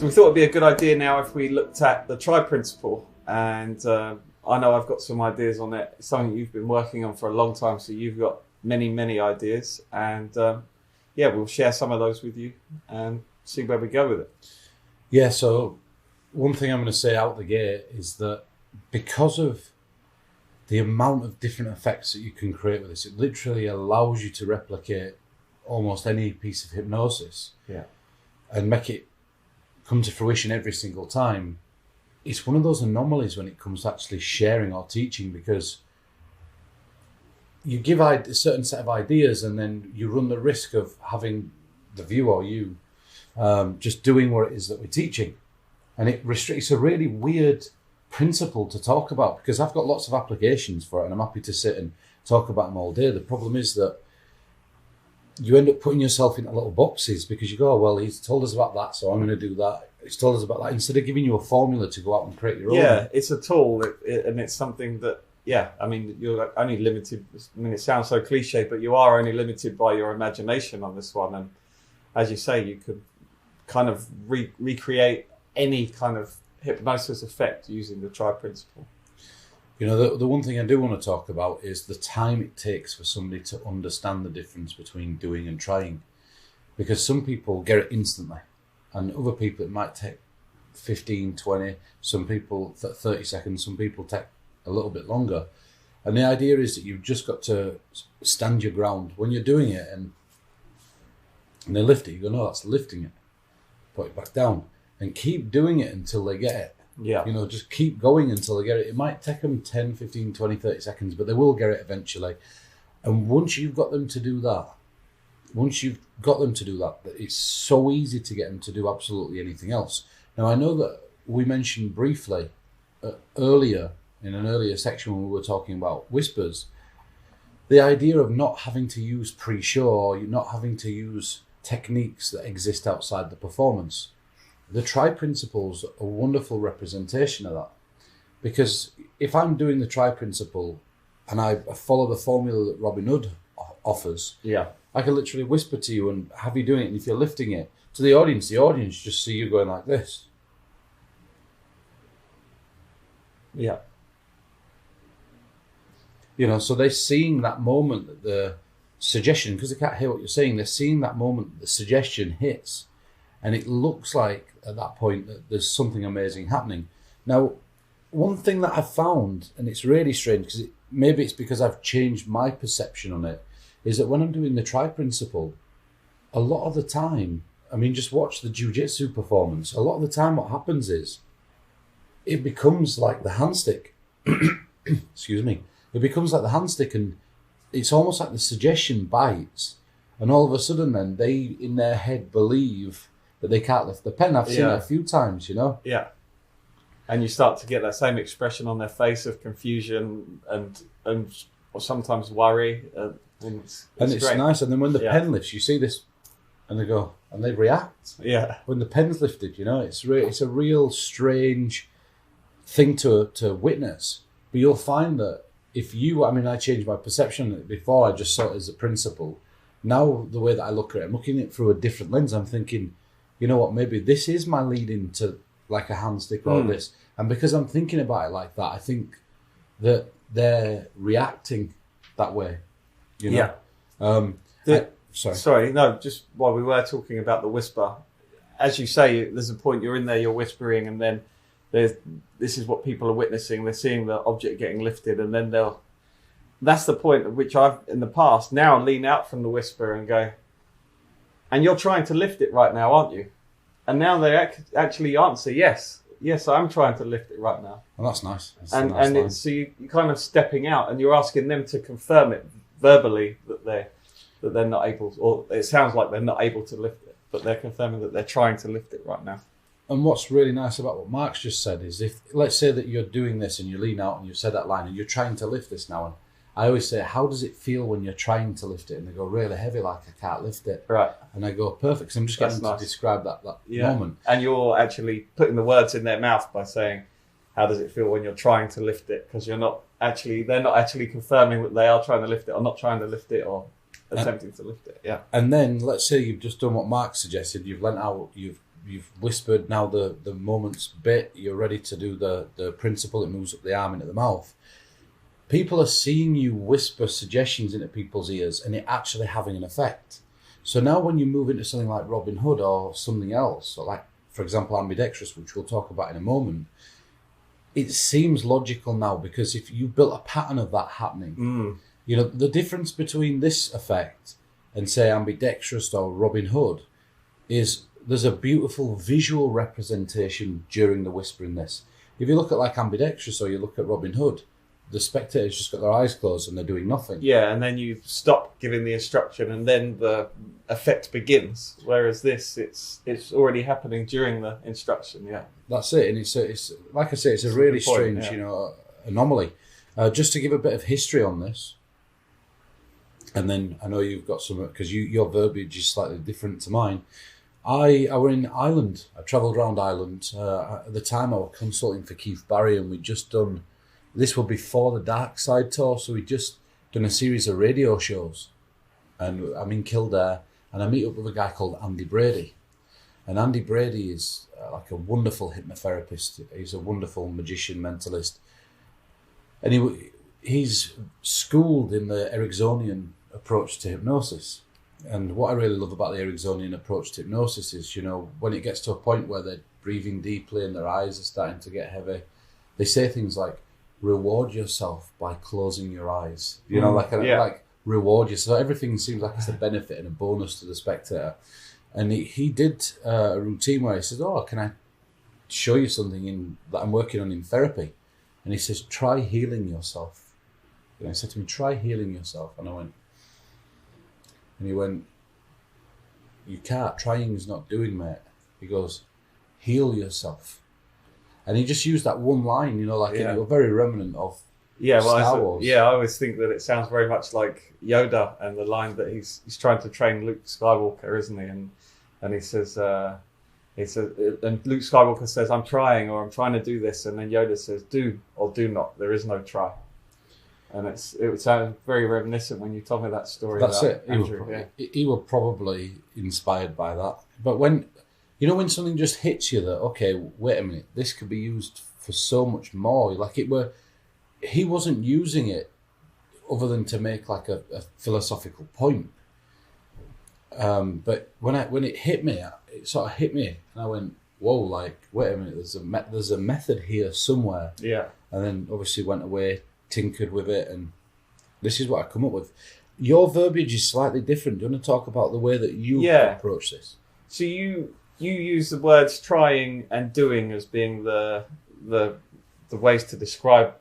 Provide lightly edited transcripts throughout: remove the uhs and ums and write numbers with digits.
So we thought it'd be a good idea now if we looked at the try principle, and I know I've got some ideas on it. It's something you've been working on for a long time, so you've got many ideas, and we'll share some of those with you and see where we go with it. Yeah, so one thing I'm going to say out the gate is that because of the amount of different effects that you can create with this, it literally allows you to replicate almost any piece of hypnosis and make it come to fruition every single time. It's one of those anomalies when it comes to actually sharing or teaching, because you give a certain set of ideas and then you run the risk of having the viewer or you just doing what it is that we're teaching. And it restricts a really weird principle to talk about, because I've got lots of applications for it and I'm happy to sit and talk about them all day. The problem is that you end up putting yourself into little boxes because you go, oh, well, he's told us about that, so I'm going to do that. He's told us about that, instead of giving you a formula to go out and create your own. Yeah, it's a tool, and it's something that, I mean, you're only limited. I mean, it sounds so cliche, but you are only limited by your imagination on this one. And as you say, you could kind of recreate any kind of hypnosis effect using the try principle. You know, the one thing I do want to talk about is the time it takes for somebody to understand the difference between doing and trying. Because some people get it instantly, and other people it might take 15, 20, some people 30 seconds, some people take a little bit longer. And the idea is that you've just got to stand your ground when you're doing it, and they lift it. You go, no, that's lifting it. Put it back down and keep doing it until they get it. Yeah. You know, just keep going until they get it. It might take them 10, 15, 20, 30 seconds, but they will get it eventually. And once you've got them to do that, it's so easy to get them to do absolutely anything else. Now, I know that we mentioned briefly earlier, in an earlier section when we were talking about whispers, the idea of not having to use pre-show, or you're not having to use techniques that exist outside the performance. The try principle's a wonderful representation of that. Because if I'm doing the try principle and I follow the formula that Robin Hood offers, I can literally whisper to you and have you doing it. And if you're lifting it to the audience just see you going like this. Yeah. You know, so they're seeing that moment that the suggestion, because they can't hear what you're saying, they're seeing that moment that the suggestion hits. And it looks like at that point that there's something amazing happening. Now, one thing that I've found, and it's really strange, because maybe it's because I've changed my perception on it, is that when I'm doing the try principle, a lot of the time, I mean, just watch the jiu-jitsu performance. A lot of the time what happens is it becomes like the handstick. Excuse me. It becomes like the handstick, and it's almost like the suggestion bites. And all of a sudden then they, in their head, believe that they can't lift the pen. I've seen it a few times, you know? Yeah. And you start to get that same expression on their face of confusion and or sometimes worry. And it's great. Nice. And then when the pen lifts, you see this, and they go, and they react. Yeah. When the pen's lifted, you know, it's a real strange thing to witness. But you'll find that I changed my perception. Before I just saw it as a principle. Now the way that I look at it, I'm looking at it through a different lens. I'm thinking, you know what, maybe this is my lead into like a hand stick or this. And because I'm thinking about it like that, I think that they're reacting that way. You know? Yeah. Sorry, no, just while we were talking about the whisper, as you say, there's a point you're in there, you're whispering, and then this is what people are witnessing. They're seeing the object getting lifted, and then that's the point at which I've, in the past, now lean out from the whisper and go, and you're trying to lift it right now, aren't you? And now they actually answer, yes, I'm trying to lift it right now. Well, that's nice. So you're kind of stepping out, and you're asking them to confirm it verbally that they're not able to, or it sounds like they're not able to lift it, but they're confirming that they're trying to lift it right now. And what's really nice about what Mark's just said is, if let's say that you're doing this and you lean out and you said that line and you're trying to lift this now, and I always say, how does it feel when you're trying to lift it? And they go, really heavy, like I can't lift it. Right. And I go, perfect. So I'm just getting to describe that moment. And you're actually putting the words in their mouth by saying, how does it feel when you're trying to lift it? Because they're not actually confirming that they are trying to lift it or not trying to lift it or attempting to lift it. Yeah. And then let's say you've just done what Mark suggested. You've leant out, you've you've whispered, now the moment's bit, you're ready to do the principle, it moves up the arm into the mouth. People are seeing you whisper suggestions into people's ears and it actually having an effect. So now when you move into something like Robin Hood or something else, or like, for example, ambidextrous, which we'll talk about in a moment, it seems logical now, because if you built a pattern of that happening, you know, the difference between this effect and say ambidextrous or Robin Hood is there's a beautiful visual representation during the whispering this. If you look at like ambidextrous or you look at Robin Hood, the spectator's just got their eyes closed and they're doing nothing. Yeah, and then you stop giving the instruction and then the effect begins. Whereas this, it's already happening during the instruction, yeah. That's it. And it's like I say, it's a really strange, you know, anomaly. Just to give a bit of history on this, and then I know you've got some, because your verbiage is slightly different to mine. I were in Ireland. I travelled around Ireland. At the time I was consulting for Keith Barry, and we'd just done, this was before the Dark Side tour, so we'd just done a series of radio shows. And I'm in Kildare, and I meet up with a guy called Andy Brady. And Andy Brady is like a wonderful hypnotherapist. He's a wonderful magician, mentalist. And he's schooled in the Ericksonian approach to hypnosis. And what I really love about the Ericksonian approach to hypnosis is, you know, when it gets to a point where they're breathing deeply and their eyes are starting to get heavy, they say things like, reward yourself by closing your eyes. You know, like reward yourself. So everything seems like it's a benefit and a bonus to the spectator. And he did a routine where he says, oh, can I show you something that I'm working on in therapy? And he says, try healing yourself. And he said to me, try healing yourself. And I went, and he went, you can't. Trying is not doing, mate. He goes, heal yourself. And he just used that one line, you know, like it was very remnant of Star Wars. I always think that it sounds very much like Yoda and the line that he's trying to train Luke Skywalker, isn't he? And he says, and Luke Skywalker says, I'm trying, or I'm trying to do this. And then Yoda says, do or do not. There is no try. And it sounds very reminiscent when you told me that story. That's it. Andrew, he was probably inspired by that. But when something just hits you that, okay, wait a minute, this could be used for so much more. Like he wasn't using it other than to make like a philosophical point. But when it hit me, it sort of hit me, and I went, whoa, like, wait a minute, there's a method here somewhere. Yeah. And then obviously went away, tinkered with it, and this is what I come up with. Your verbiage is slightly different. Do you want to talk about the way that you approach this? So you use the words trying and doing as being the ways to describe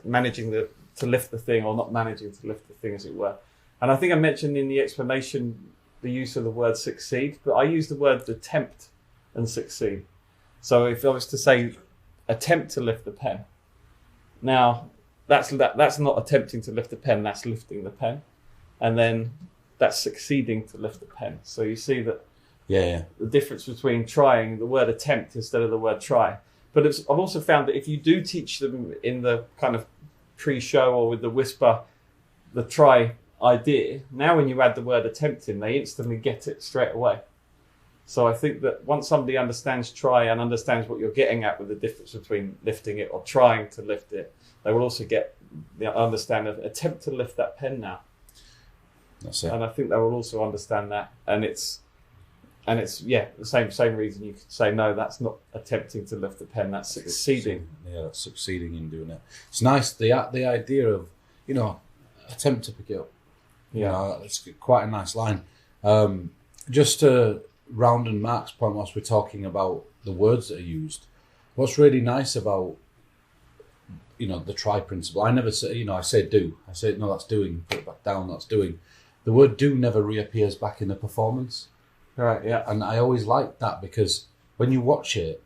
managing to lift the thing, or not managing to lift the thing, as it were. And I think I mentioned in the explanation the use of the word succeed, but I use the word attempt and succeed. So if I was to say attempt to lift the pen, now that's not attempting to lift the pen, that's lifting the pen. And then that's succeeding to lift the pen. So you see that the difference between trying, the word attempt instead of the word try. But I've also found that if you do teach them in the kind of pre-show or with the whisper, the try idea, now when you add the word attempt in, they instantly get it straight away. So I think that once somebody understands try and understands what you're getting at with the difference between lifting it or trying to lift it, they will also get the understand of attempt to lift that pen now. That's it. And I think they will also understand that. And it's the same reason you could say, no, that's not attempting to lift the pen, that's succeeding. Yeah, that's succeeding in doing it. It's nice, the idea of, you know, attempt to pick it up. You know, it's quite a nice line. Just to round and Mark's point, whilst we're talking about the words that are used, what's really nice about, you know, the try principle, I never say, you know, I say do. I say, no, that's doing, put it back down, that's doing. The word do never reappears back in the performance. Right, yeah. And I always like that, because when you watch it,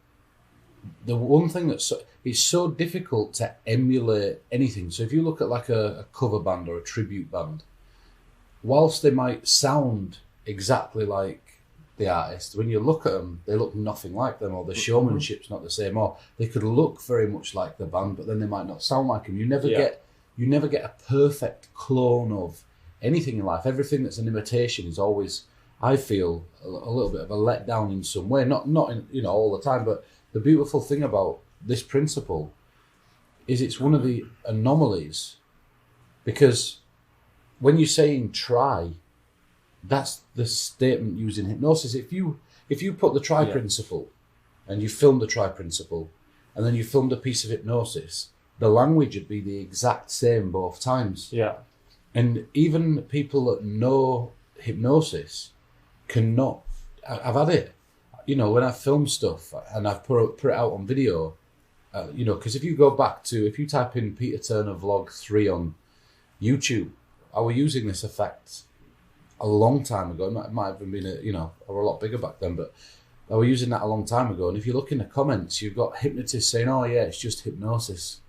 the one thing it's so difficult to emulate anything. So if you look at like a cover band or a tribute band, whilst they might sound exactly like the artist, when you look at them, they look nothing like them, or the showmanship's not the same, or they could look very much like the band, but then they might not sound like them. You never get a perfect clone of anything in life. Everything that's an imitation is always I feel a little bit of a letdown in some way. Not in, all the time, but the beautiful thing about this principle is it's one of the anomalies, because when you're saying try, that's the statement used in hypnosis. If you put the try principle and you filmed the try principle and then you filmed a piece of hypnosis, the language would be the exact same both times. Yeah. And even people that know hypnosis cannot. I've had it, when I film stuff and I've put it out on video, because if you type in Peter Turner Vlog 3 on YouTube, I was using this effect a long time ago. It might have been I were a lot bigger back then, but I was using that a long time ago. And if you look in the comments, you've got hypnotists saying, "Oh yeah, it's just hypnosis,"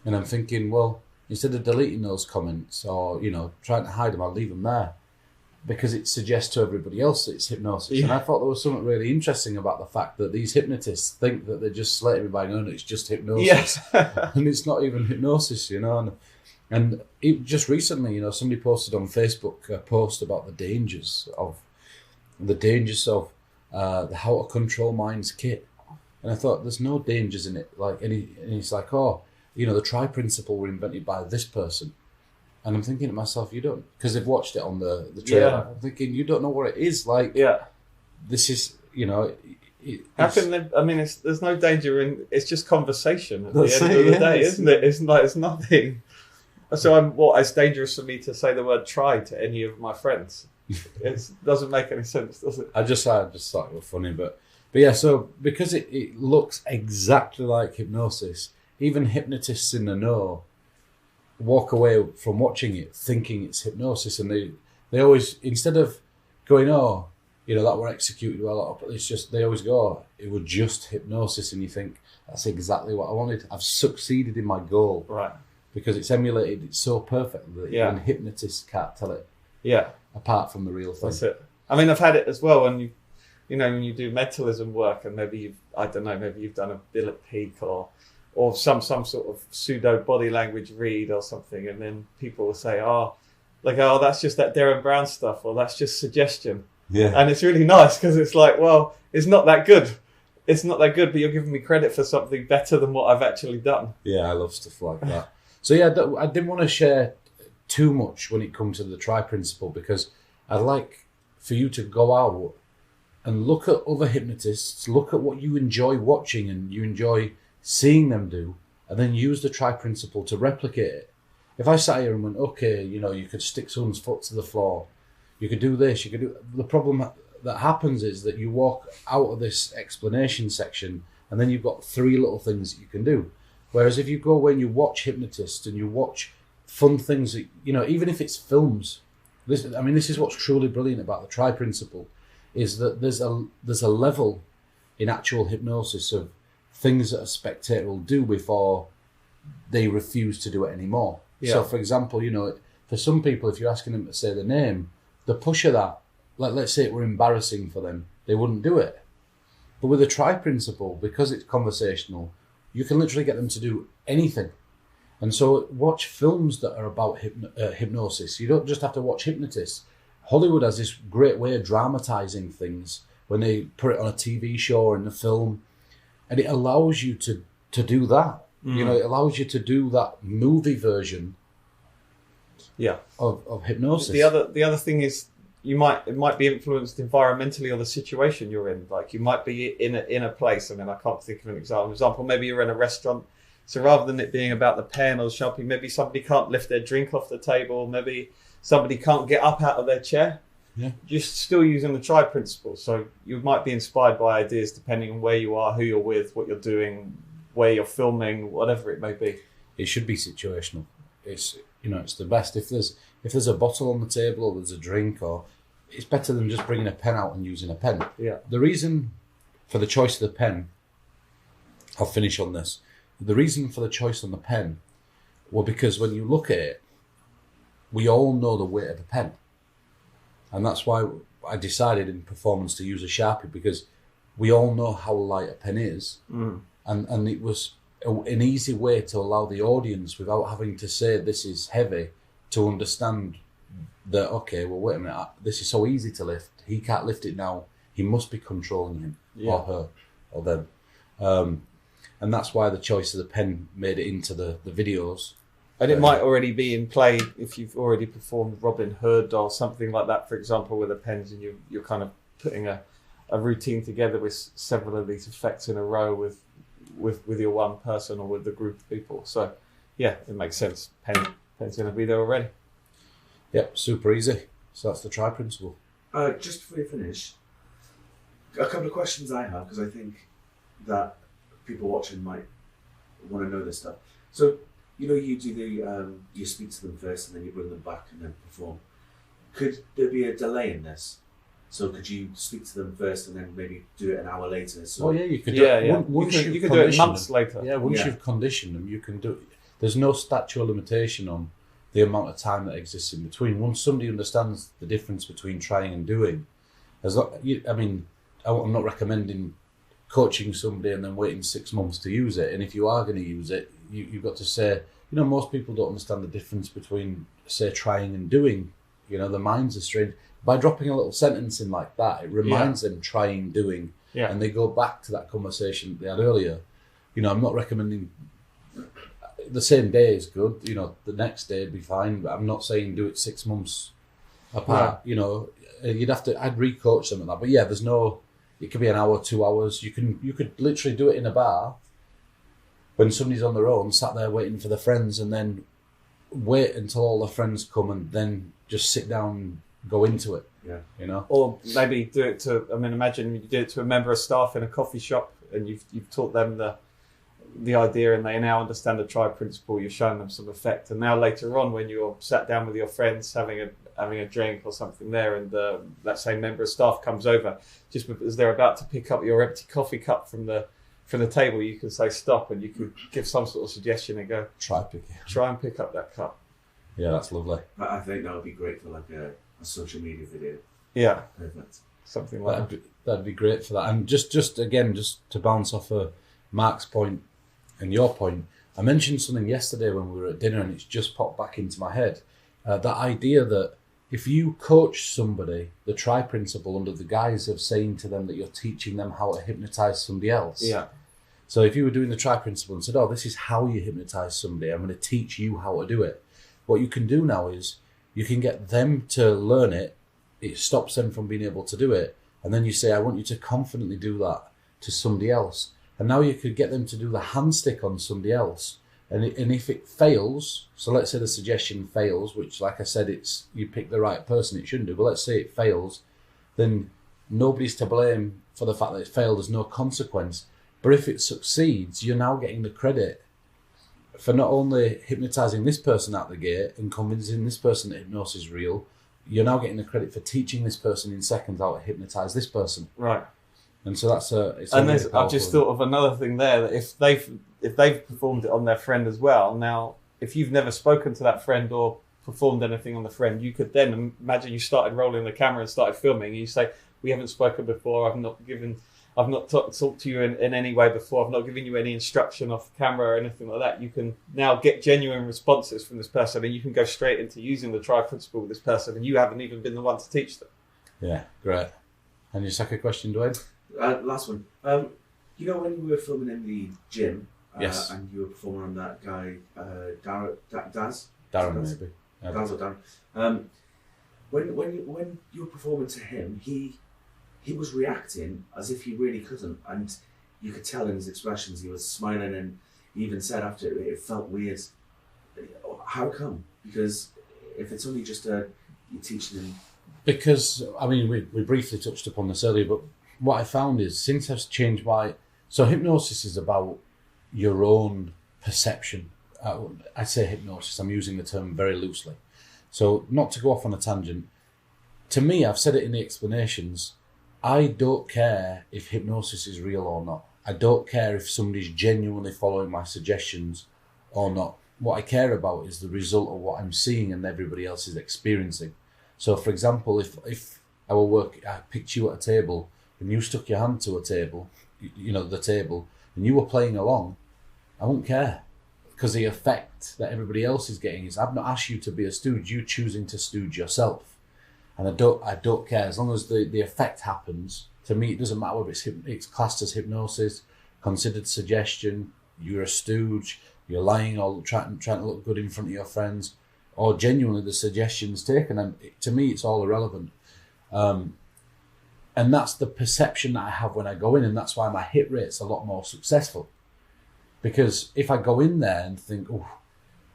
and I'm thinking, well, instead of deleting those comments or trying to hide them, I'll leave them there, because it suggests to everybody else that it's hypnosis. Yeah. And I thought there was something really interesting about the fact that these hypnotists think that they're just slating me by going, "Oh, it's just hypnosis." Yes. And it's not even hypnosis, And just recently, somebody posted on Facebook a post about the dangers of the How to Control Minds kit. And I thought, there's no dangers in it. And it's like, the try principle were invented by this person. And I'm thinking to myself, you don't, because they've watched it on the trailer. Yeah. I'm thinking, you don't know what it is. This is, how can they, there's no danger in, it's just conversation at the end of the day, isn't it? It's nothing. So it's dangerous for me to say the word try to any of my friends. It doesn't make any sense, does it? I just thought it was funny, but yeah, so because it looks exactly like hypnosis, even hypnotists in the know walk away from watching it thinking it's hypnosis, and they always, instead of going, that were executed well, it's just, they always go, it was just hypnosis, and you think, that's exactly what I wanted. I've succeeded in my goal. Right. Because it's emulated it so perfectly that even hypnotists can't tell it. Yeah. Apart from the real thing. That's it. I've had it as well when when you do mentalism work, and maybe you've done a bill at peak or some sort of pseudo body language read or something, and then people will say, that's just that Darren Brown stuff, or that's just suggestion. Yeah. And it's really nice because it's like, well, it's not that good. It's not that good, but you're giving me credit for something better than what I've actually done. Yeah, I love stuff like that. So yeah, I didn't want to share too much when it comes to the try principle, because I'd like for you to go out and look at other hypnotists, look at what you enjoy watching and you enjoy seeing them do, and then use the try principle to replicate it. If I sat here and went, okay, you could stick someone's foot to the floor, you could do this, you could do... The problem that happens is that you walk out of this explanation section and then you've got 3 little things that you can do. Whereas if you go away and you watch hypnotists and you watch fun things that, even if it's films, this is what's truly brilliant about the try principle, is that there's a level in actual hypnosis of things that a spectator will do before they refuse to do it anymore. Yeah. So, for example, for some people, if you're asking them to say the name, the push of that, let's say it were embarrassing for them, they wouldn't do it. But with the try principle, because it's conversational, you can literally get them to do anything. And so watch films that are about hypnosis. You don't just have to watch hypnotists. Hollywood has this great way of dramatizing things when they put it on a TV show or in a film, and it allows you to do that. It allows you to do that movie version of hypnosis. The other thing is, it might be influenced environmentally or the situation you're in. Like, you might be in a place. I can't think of an example. Maybe you're in a restaurant. So rather than it being about the pen or the shopping, maybe somebody can't lift their drink off the table. Maybe somebody can't get up out of their chair. Yeah. You're still using the try principle. So you might be inspired by ideas depending on where you are, who you're with, what you're doing, where you're filming, whatever it may be. It should be situational. It's the best. If there's a bottle on the table or there's a drink, or it's better than just bringing a pen out and using a pen. Yeah. The reason for the choice of the pen, I'll finish on this. The reason for the choice on the pen was because when you look at it, we all know the weight of a pen. And that's why I decided in performance to use a Sharpie, because we all know how light a pen is. Mm. And it was an easy way to allow the audience, without having to say this is heavy, to understand that, okay, well, wait a minute, this is so easy to lift. he can't lift it now. He must be controlling him or her or them. And that's why the choice of the pen made it into the videos. And it might already be in play if you've already performed Robin Hood or something like that, for example, with the pens, and you're kind of putting a routine together with several of these effects in a row with your one person or with the group of people. So, yeah, it makes sense. Pen's going to be there already. Yep, super easy. So that's the try principle. Just before you finish, a couple of questions I have, because I think that people watching might want to know this stuff. So, you do you speak to them first and then you bring them back and then perform. Could there be a delay in this? So could you speak to them first and then maybe do it an hour later? So you could. You could do it months later. Yeah, once you've conditioned them, you can do it. There's no statute of limitation on the amount of time that exists in between. Once somebody understands the difference between trying and doing, I'm not recommending coaching somebody and then waiting 6 months to use it. And if you are going to use it, you've got to say, most people don't understand the difference between, say, trying and doing. Their minds are strange. By dropping a little sentence in like that, it reminds them trying, doing, and they go back to that conversation they had earlier. I'm not recommending the same day is good. The next day would be fine, but I'm not saying do it 6 months apart. You'd have to. I'd re-coach them at that. But yeah, there's no. It could be an hour, 2 hours. You could literally do it in a bar when somebody's on their own, sat there waiting for their friends, and then wait until all the friends come and then just sit down and go into it. Yeah. Or maybe do it to. Imagine you did it to a member of staff in a coffee shop, and you've taught them the idea, and they now understand the try principle. You've shown them some effect, and now later on, when you're sat down with your friends having a drink or something there, and that same member of staff comes over, just as they're about to pick up your empty coffee cup from the table, you can say stop, and you can give some sort of suggestion and go try and pick up that cup. Yeah, that's lovely. I think that would be great for like a social media video. Yeah, perfect. Something like that'd be great for that. And just to bounce off of Mark's point and your point, I mentioned something yesterday when we were at dinner, and it's just popped back into my head. That idea that if you coach somebody, the try principle under the guise of saying to them that you're teaching them how to hypnotize somebody else. Yeah. So if you were doing the try principle and said, oh, this is how you hypnotize somebody, I'm going to teach you how to do it. What you can do now is you can get them to learn it. It stops them from being able to do it. And then you say, I want you to confidently do that to somebody else. And now you could get them to do the hand stick on somebody else. And if it fails, so let's say the suggestion fails, which, like I said, it's you pick the right person, it shouldn't do, but let's say it fails, then nobody's to blame for the fact that it failed. There's no consequence. But if it succeeds, you're now getting the credit for not only hypnotising this person out the gate and convincing this person that hypnosis is real, you're now getting the credit for teaching this person in seconds how to hypnotise this person. Right. And so that's I've just thought of another thing there, that if they've performed it on their friend as well, now if you've never spoken to that friend or performed anything on the friend, you could then imagine you started rolling the camera and started filming, and you say, we haven't spoken before, I've not talked to you in any way before, I've not given you any instruction off camera or anything like that. You can now get genuine responses from this person, and you can go straight into using the try principle with this person, and you haven't even been the one to teach them. Yeah, great. And your second question, Dwayne? Last one. When you were filming in the gym, yes, and you were performing on that guy, Daz? Darren, maybe. Daz or Darren. When you were performing to him, he was reacting as if he really couldn't, and you could tell in his expressions he was smiling, and he even said after it felt weird. How come? Because if it's only just you're teaching him. Because we briefly touched upon this earlier, but what I found is since I've changed so hypnosis is about your own perception. I say hypnosis, I'm using the term very loosely. So not to go off on a tangent, to me, I've said it in the explanations, I don't care if hypnosis is real or not. I don't care if somebody's genuinely following my suggestions or not. What I care about is the result of what I'm seeing and everybody else is experiencing. So for example, if I picked you at a table and you stuck your hand to a table, the table, and you were playing along, I wouldn't care. Because the effect that everybody else is getting is, I've not asked you to be a stooge, you're choosing to stooge yourself. and I don't care as long as the effect happens. To me, it doesn't matter whether it's classed as hypnosis, considered suggestion, you're a stooge, you're lying or trying to look good in front of your friends, or genuinely the suggestion's taken. And to me, it's all irrelevant. And that's the perception that I have when I go in, and that's why my hit rate's a lot more successful. Because if I go in there and think, oh,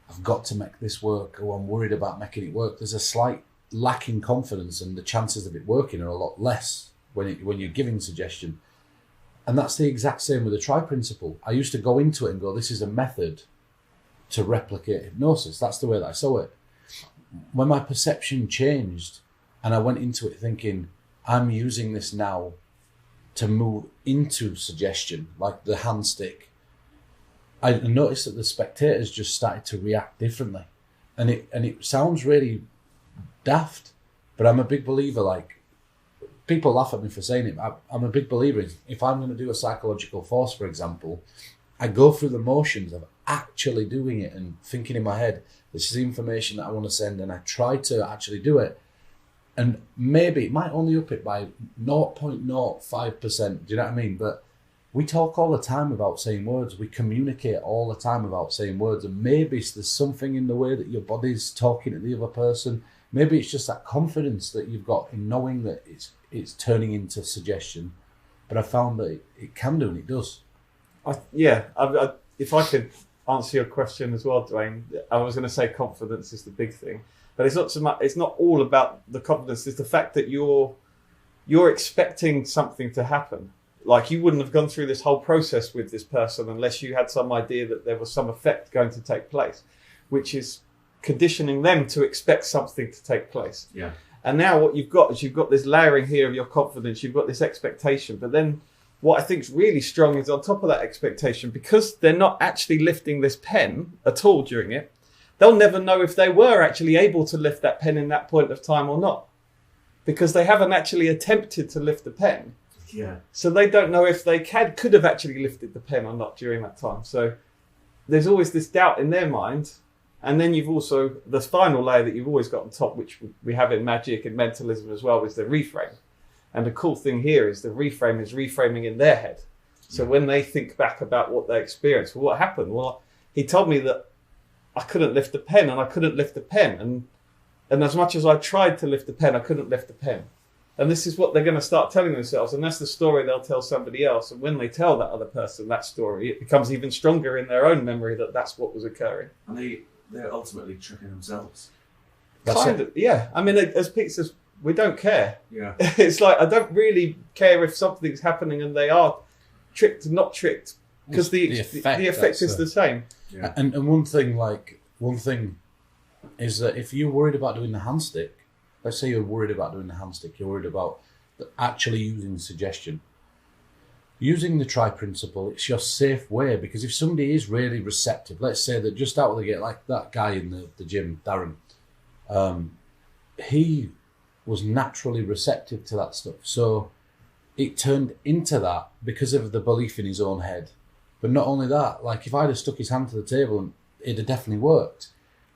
I've got to make this work, or I'm worried about making it work, there's a slight lack in confidence, and the chances of it working are a lot less when you're giving suggestion. And that's the exact same with the try principle. I used to go into it and go, this is a method to replicate hypnosis. That's the way that I saw it. When my perception changed and I went into it thinking, I'm using this now to move into suggestion, like the hand stick, I noticed that the spectators just started to react differently. And it sounds really daft, but I'm a big believer, like, people laugh at me for saying it, but I'm a big believer in, if I'm going to do a psychological force, for example, I go through the motions of actually doing it and thinking in my head, this is information that I want to send, and I try to actually do it. And maybe it might only up it by 0.05%, do you know what I mean? But we talk all the time about saying words. We communicate all the time about saying words. And maybe there's something in the way that your body's talking to the other person. Maybe it's just that confidence that you've got in knowing that it's turning into suggestion. But I found that it can do, and it does. If I could answer your question as well, Dwayne, I was going to say confidence is the big thing. But it's not so much. It's not all about the confidence. It's the fact that you're expecting something to happen. Like, you wouldn't have gone through this whole process with this person unless you had some idea that there was some effect going to take place, which is conditioning them to expect something to take place. Yeah. And now what you've got is you've got this layering here of your confidence. You've got this expectation, but then what I think is really strong is on top of that expectation, because they're not actually lifting this pen at all during it. They'll never know if they were actually able to lift that pen in that point of time or not, because they haven't actually attempted to lift the pen. Yeah. So they don't know if they could have actually lifted the pen or not during that time. So there's always this doubt in their mind. And then you've also, the final layer that you've always got on top, which we have in magic and mentalism as well, is the reframe. And the cool thing here is the reframe is reframing in their head. So when they think back about what they experienced, well, what happened? Well, he told me that I couldn't lift the pen, and I couldn't lift the pen. And as much as I tried to lift the pen, I couldn't lift the pen. And this is what they're going to start telling themselves. And that's the story they'll tell somebody else. And when they tell that other person that story, it becomes even stronger in their own memory that that's what was occurring. And they're ultimately tricking themselves. Kind of, yeah. I mean, as Pete says, we don't care. Yeah. It's like, I don't really care if something's happening and they are tricked or not tricked, because the effect is the same. Yeah. And one thing is that if you're worried about doing the handstick, let's say you're worried about doing the handstick, you're worried about actually using suggestion. Using the try principle, it's your safe way, because if somebody is really receptive, let's say that just out of the gate, like that guy in the gym, Darren, he was naturally receptive to that stuff. So it turned into that because of the belief in his own head. But not only that, like if I'd have stuck his hand to the table, it'd have definitely worked.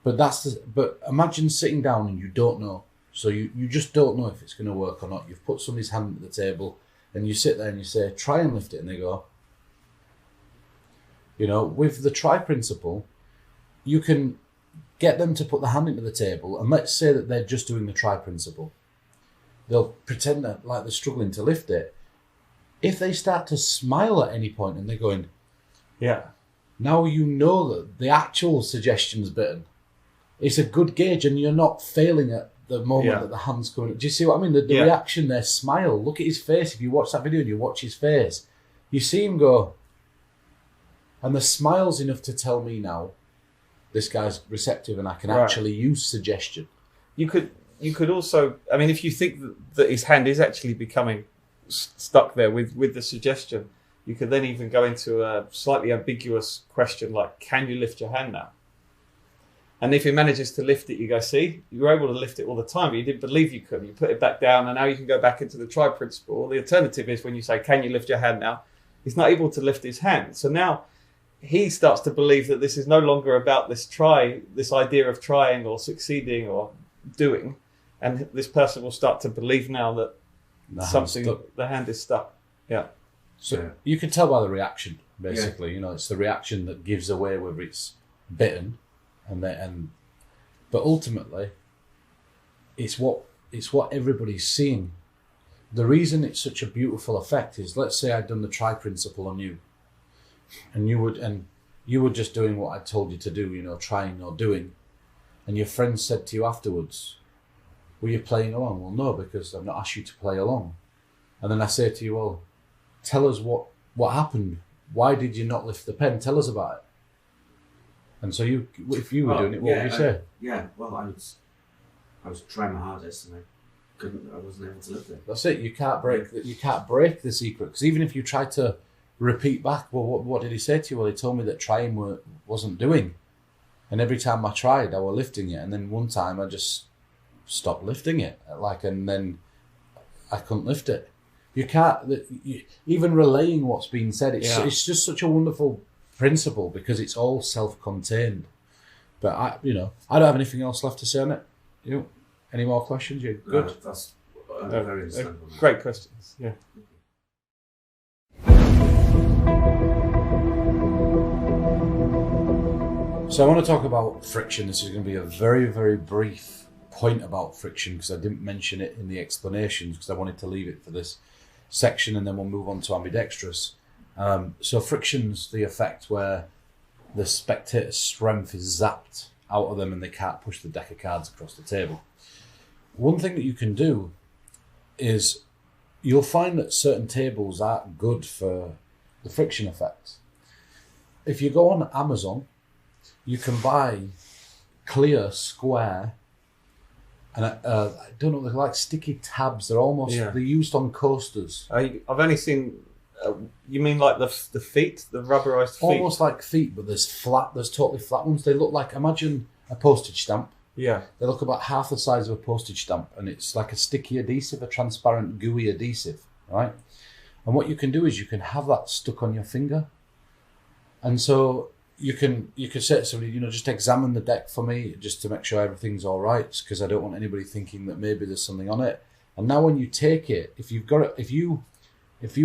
But imagine sitting down and you don't know. So you just don't know if it's going to work or not. You've put somebody's hand at the table and you sit there and you say, try and lift it. And they go, with the try principle, you can get them to put the hand into the table. And let's say that they're just doing the try principle. They'll pretend that like they're struggling to lift it. If they start to smile at any point and they're going, yeah, now you know that the actual suggestion's bitten. It's a good gauge, and you're not failing at the moment that the hand's coming. Do you see what I mean? The reaction there, smile. Look at his face. If you watch that video and you watch his face, you see him go, and the smile's enough to tell me now this guy's receptive and I can actually use suggestion. You could also, I mean, if you think that his hand is actually becoming stuck there with the suggestion, you could then even go into a slightly ambiguous question like, can you lift your hand now? And if he manages to lift it, you go, see, you were able to lift it all the time, but you didn't believe you could. You put it back down, and now you can go back into the try principle. The alternative is when you say, can you lift your hand now? He's not able to lift his hand. So now he starts to believe that this is no longer about this idea of trying or succeeding or doing. and this person will start to believe now that the hand is stuck. Yeah. So you can tell by the reaction, basically. You know, it's the reaction that gives away whether it's bitten, but ultimately, it's what everybody's seeing. The reason it's such a beautiful effect is, let's say I'd done the try principle on you, and you were just doing what I told you to do, you know, trying or doing, and your friend said to you afterwards, "Were you playing along?" Well, no, because I've not asked you to play along. And then I say to you, "Well, tell us what happened. Why did you not lift the pen? Tell us about it." And so if you were doing it, what would you say? Well, I was trying my hardest, and I wasn't able to lift it. That's it. You can't break the secret, because even if you try to repeat back, well, what did he say to you? Well, he told me that trying wasn't doing, and every time I tried, I was lifting it, and then one time I just stopped lifting it, and then I couldn't lift it. You can't even relaying what's been said. It's just such a wonderful principle because it's all self-contained. But I don't have anything else left to say on it. You, any more questions? You're good. That's very understandable. Great questions. Yeah. So I want to talk about friction. This is going to be a very, very brief point about friction because I didn't mention it in the explanations because I wanted to leave it for this section and then we'll move on to ambidextrous. So friction's the effect where the spectator's strength is zapped out of them and they can't push the deck of cards across the table. One thing that you can do is you'll find that certain tables aren't good for the friction effect. If you go on Amazon, you can buy clear, square, and I don't know, they're like sticky tabs. They're almost, they're used on coasters. I've only seen, you mean like the feet, the rubberized feet? Almost like feet, but there's totally flat ones. They look like, imagine a postage stamp. Yeah. They look about half the size of a postage stamp, and it's like a sticky adhesive, a transparent, gooey adhesive, right? And what you can do is you can have that stuck on your finger. And so you can say to somebody, just examine the deck for me just to make sure everything's all right, because I don't want anybody thinking that maybe there's something on it. And now when you take it, if you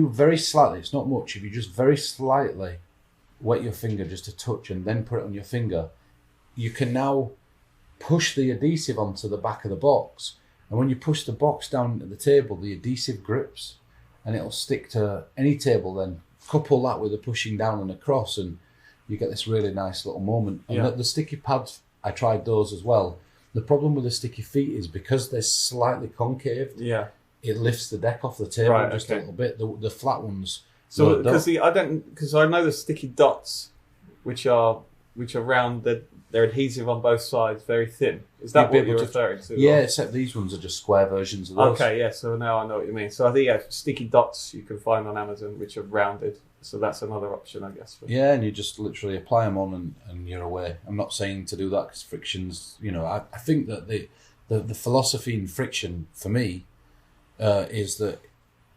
very slightly, it's not much, if you just very slightly wet your finger just a touch and then put it on your finger, you can now push the adhesive onto the back of the box. And when you push the box down at the table, the adhesive grips and it'll stick to any table. Then couple that with the pushing down and across and you get this really nice little moment. And the sticky pads, I tried those as well. The problem with the sticky feet is because they're slightly concave, it lifts the deck off the table a little bit. The flat ones. So because I know the sticky dots, which are round, they're adhesive on both sides, very thin. Is that what you're referring to? Yeah, except these ones are just square versions of those. Okay, yeah. So now I know what you mean. So I think sticky dots you can find on Amazon, which are rounded. So that's another option, I guess. Yeah, and you just literally apply them on and you're away. I'm not saying to do that because friction's, I think that the philosophy in friction for me is that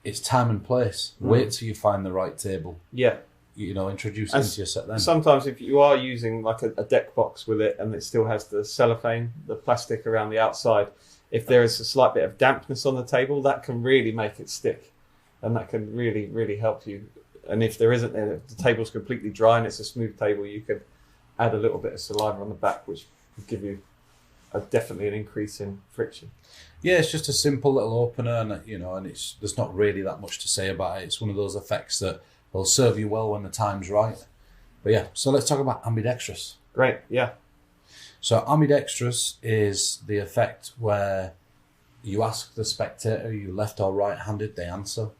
it's time and place. Wait till you find the right table. Yeah. Introduce it into your set then. Sometimes if you are using like a deck box with it and it still has the cellophane, the plastic around the outside, if there is a slight bit of dampness on the table, that can really make it stick. And that can really, really help you. And if there isn't, if the table's completely dry and it's a smooth table, you could add a little bit of saliva on the back, which would give you definitely an increase in friction. Yeah, it's just a simple little opener, and there's not really that much to say about it. It's one of those effects that will serve you well when the time's right. But yeah, so let's talk about ambidextrous. Great, yeah. So ambidextrous is the effect where you ask the spectator, are you left or right-handed? They answer.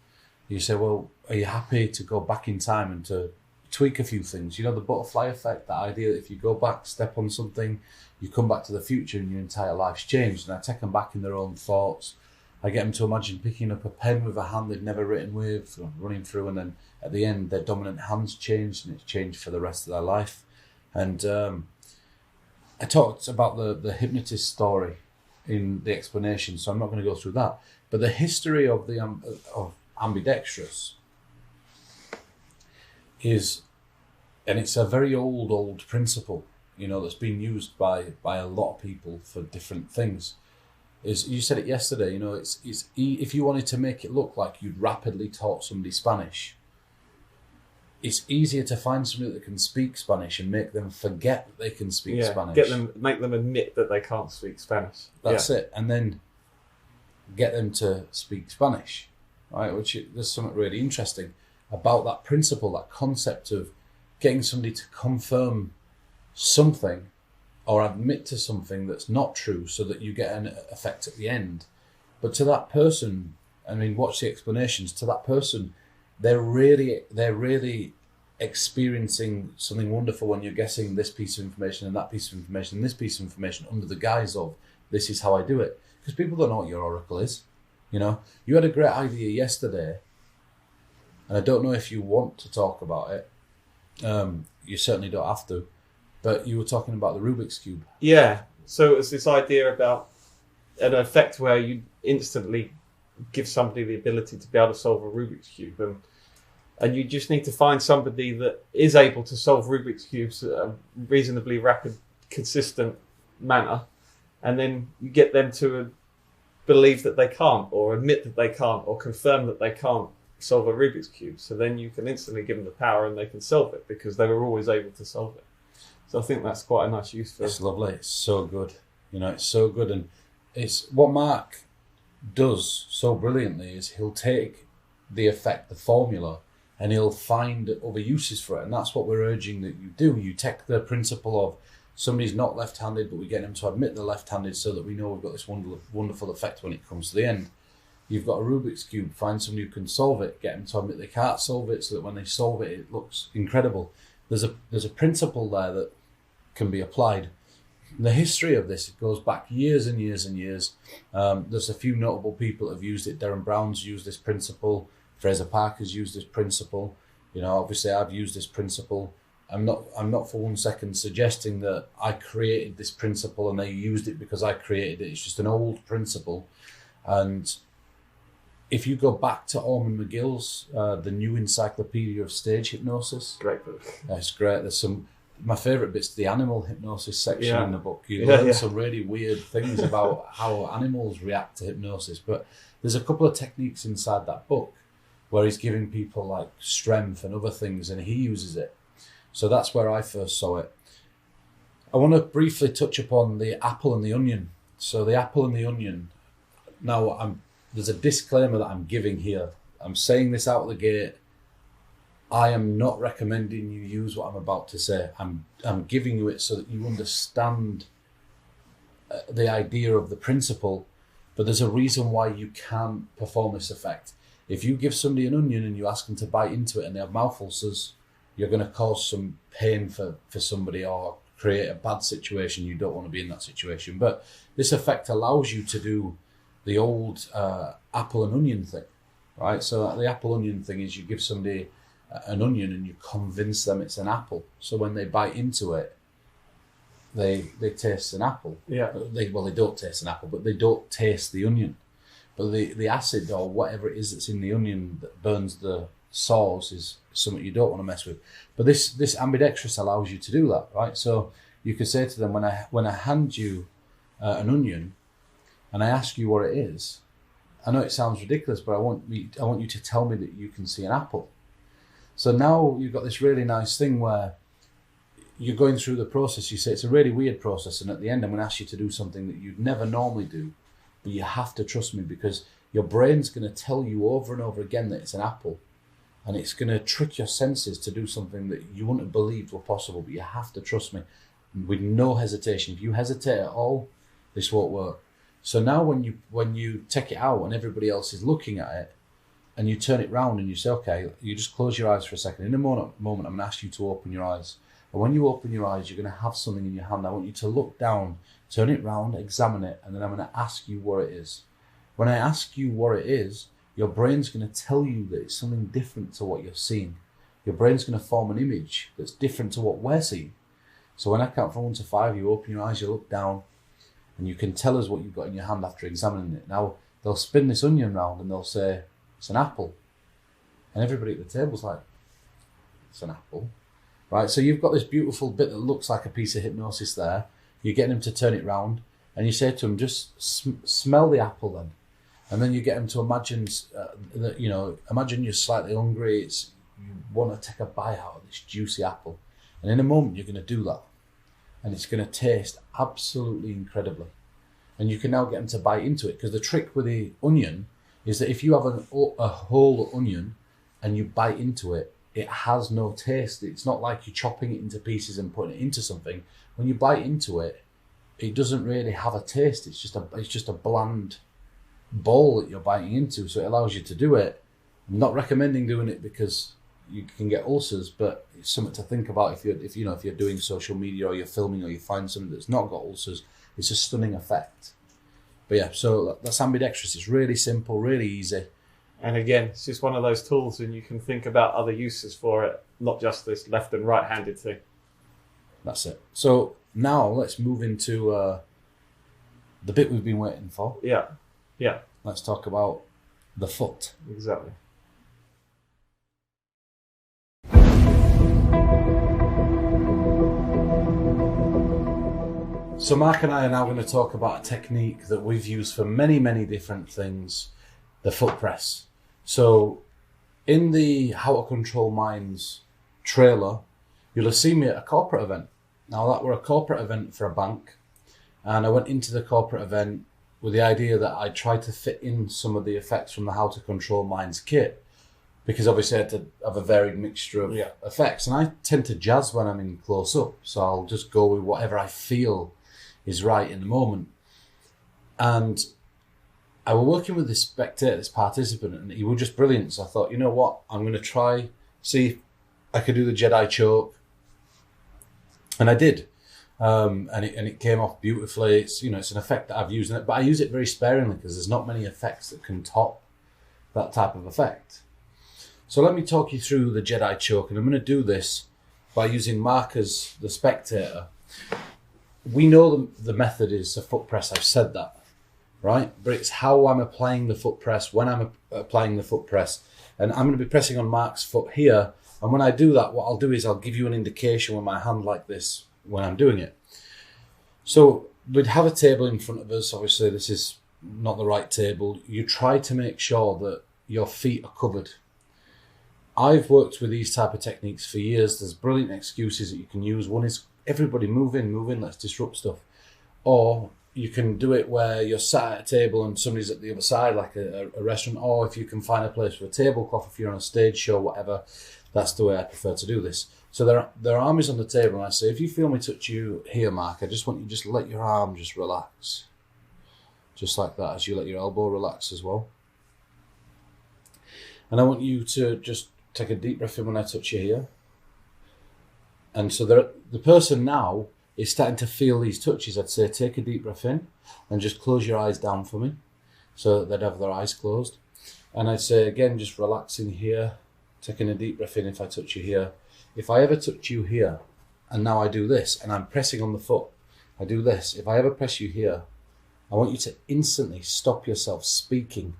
You say, well, are you happy to go back in time and to tweak a few things? The butterfly effect, that idea that if you go back, step on something, you come back to the future and your entire life's changed. And I take them back in their own thoughts. I get them to imagine picking up a pen with a hand they'd never written with, running through, and then at the end, their dominant hand's changed and it's changed for the rest of their life. And I talked about the hypnotist story in the explanation, so I'm not going to go through that. But the history of of ambidextrous is, and it's a very old principle, that's been used by a lot of people for different things, is, you said it yesterday, you know, if you wanted to make it look like you'd rapidly taught somebody Spanish, it's easier to find somebody that can speak Spanish and make them forget that they can speak Spanish. Make them admit that they can't speak Spanish. That's it. And then get them to speak Spanish, right? There's something really interesting about that principle, that concept of getting somebody to confirm something or admit to something that's not true so that you get an effect at the end. But to that person, I mean, watch the explanations, to that person, they're really experiencing something wonderful when you're guessing this piece of information and that piece of information and this piece of information under the guise of, this is how I do it. Because people don't know what your oracle is. You know, you had a great idea yesterday, and I don't know if you want to talk about it. You certainly don't have to. But you were talking about the Rubik's Cube. Yeah. So it's this idea about an effect where you instantly give somebody the ability to be able to solve a Rubik's Cube. And you just need to find somebody that is able to solve Rubik's Cubes at a reasonably rapid, consistent manner. And then you get them to believe that they can't, or admit that they can't, or confirm that they can't solve a Rubik's Cube. So then you can instantly give them the power and they can solve it because they were always able to solve it. So I think that's quite a nice use for it. It's lovely. It's so good. You know, it's so good. And it's what Mark does so brilliantly is he'll take the effect, the formula, and he'll find other uses for it. And that's what we're urging that you do. You take the principle of somebody's not left-handed, but we get them to admit they're left-handed so that we know we've got this wonderful effect when it comes to the end. You've got a Rubik's Cube, find somebody who can solve it, get them to admit they can't solve it so that when they solve it, it looks incredible. There's a principle there that can be applied. The history of this, it goes back years and years and years. There's a few notable people that have used it. Derren Brown's used this principle. Fraser Parker's used this principle. You know, obviously I've used this principle. I'm not for 1 second suggesting that I created this principle and they used it because I created it. It's just an old principle. And if you go back to Orman McGill's The New Encyclopedia of Stage Hypnosis. Great book. That's great. There's my favourite bit's the animal hypnosis section in the book. You Yeah, learn yeah. some really weird things about how animals react to hypnosis. But there's a couple of techniques inside that book where he's giving people like strength and other things, and he uses it. So that's where I first saw it. I want to briefly touch upon the apple and the onion. So the apple and the onion. Now, there's a disclaimer that I'm giving here. I'm saying this out of the gate. I am not recommending you use what I'm about to say. I'm giving you it so that you understand the idea of the principle, but there's a reason why you can't perform this effect. If you give somebody an onion and you ask them to bite into it and they have mouth ulcers, you're going to cause some pain for somebody or create a bad situation. You don't want to be in that situation. But this effect allows you to do the old apple and onion thing, right? So the apple onion thing is you give somebody an onion and you convince them it's an apple. So when they bite into it, they taste an apple. Yeah. They don't taste an apple, but they don't taste the onion. But the acid or whatever it is that's in the onion that burns the sauce is something you don't want to mess with. But this ambidextrous allows you to do that, right? So you could say to them, when I hand you an onion and I ask you what it is, I know it sounds ridiculous, but I want you to tell me that you can see an apple. So now you've got this really nice thing where you're going through the process. You say it's a really weird process, and at the end I'm going to ask you to do something that you'd never normally do, but you have to trust me because your brain's going to tell you over and over again that it's an apple, and it's going to trick your senses to do something that you wouldn't have believed were possible, but you have to trust me with no hesitation. If you hesitate at all, this won't work. So now when you take it out and everybody else is looking at it, and you turn it round and you say, okay, you just close your eyes for a second. In a moment, I'm going to ask you to open your eyes. And when you open your eyes, you're going to have something in your hand. I want you to look down, turn it round, examine it, and then I'm going to ask you what it is. When I ask you what it is, your brain's going to tell you that it's something different to what you're seeing. Your brain's going to form an image that's different to what we're seeing. So when I count from 1 to 5, you open your eyes, you look down, and you can tell us what you've got in your hand after examining it. Now, they'll spin this onion round and they'll say, it's an apple. And everybody at the table's like, it's an apple. Right, so you've got this beautiful bit that looks like a piece of hypnosis there. You're getting them to turn it round. and you say to them, just smell the apple then. And then you get them to imagine that, imagine you're slightly hungry, you want to take a bite out of this juicy apple. And in a moment, you're going to do that. And it's going to taste absolutely incredibly. And you can now get them to bite into it. Because the trick with the onion is that if you have a whole onion and you bite into it, it has no taste. It's not like you're chopping it into pieces and putting it into something. When you bite into it, it doesn't really have a taste. It's just a bland bowl that you're biting into. So it allows you to do it. I'm not recommending doing it because you can get ulcers, but it's something to think about if you're doing social media or you're filming or you find something that's not got ulcers. It's a stunning effect. But yeah, so that's ambidextrous. It's really simple, really easy. And again, it's just one of those tools, and you can think about other uses for it, not just this left and right-handed thing. That's it. So now let's move into the bit we've been waiting for. Yeah. Let's talk about the foot. Exactly. So Mark and I are now going to talk about a technique that we've used for many, many different things, the foot press. So in the How to Control Minds trailer, you'll have seen me at a corporate event. Now that were a corporate event for a bank, and I went into the corporate event with the idea that I tried to fit in some of the effects from the How to Control Minds kit, because obviously I had to have a varied mixture of effects, and I tend to jazz when I'm in close up, so I'll just go with whatever I feel is right in the moment. And I was working with this spectator, this participant, and he was just brilliant. So I thought, you know what, I'm going to try, see if I could do the Jedi choke. And I did. And it came off beautifully. It's an effect that I've used in it, but I use it very sparingly because there's not many effects that can top that type of effect. So let me talk you through the Jedi choke, and I'm going to do this by using Mark as the spectator. We know the method is a foot press, I've said that, right? But it's how I'm applying the foot press, when I'm applying the foot press. And I'm going to be pressing on Mark's foot here. And when I do that, what I'll do is I'll give you an indication with my hand like this when I'm doing it. So we'd have a table in front of us. Obviously, this is not the right table. You try to make sure that your feet are covered. I've worked with these type of techniques for years. There's brilliant excuses that you can use. One is, everybody move in, let's disrupt stuff. Or you can do it where you're sat at a table and somebody's at the other side, like a restaurant, or if you can find a place for a tablecloth, if you're on a stage show, whatever, that's the way I prefer to do this. So there are arms on the table, and I say, if you feel me touch you here, Mark, I just want you to let your arm just relax. Just like that, as you let your elbow relax as well. And I want you to just take a deep breath in when I touch you here. And so the person now is starting to feel these touches. I'd say take a deep breath in and just close your eyes down for me so that they'd have their eyes closed. And I'd say again, just relaxing here, taking a deep breath in if I touch you here. If I ever touch you here and now I do this and I'm pressing on the foot, I do this. If I ever press you here, I want you to instantly stop yourself speaking.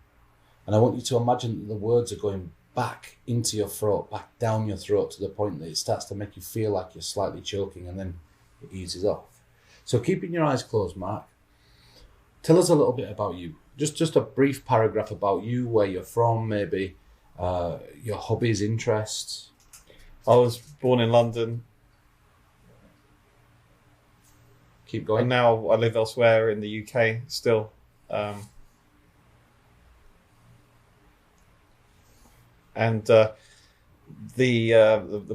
And I want you to imagine that the words are going back into your throat, back down your throat to the point that it starts to make you feel like you're slightly choking, and then it eases off. So keeping your eyes closed, Mark, tell us a little bit about you. Just a brief paragraph about you, where you're from, maybe your hobbies, interests. I was born in London. Keep going. And now I live elsewhere in the UK still. And the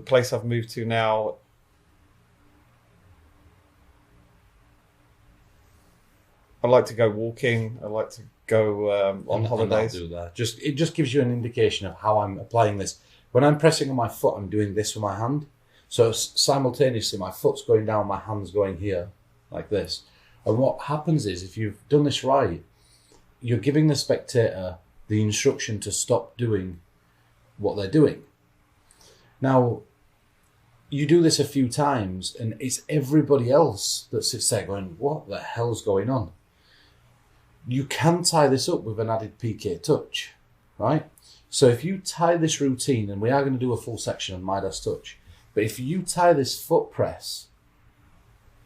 place I've moved to now, I like to go walking. I like to go on holidays. And I'll do that. It just gives you an indication of how I'm applying this. When I'm pressing on my foot, I'm doing this with my hand. So simultaneously, my foot's going down, my hand's going here, like this. And what happens is, if you've done this right, you're giving the spectator the instruction to stop doing what they're doing. Now, you do this a few times and it's everybody else that sits there going, what the hell's going on? You can tie this up with an added PK touch, right? So if you tie this routine, and we are going to do a full section on Midas touch, but if you tie this foot press,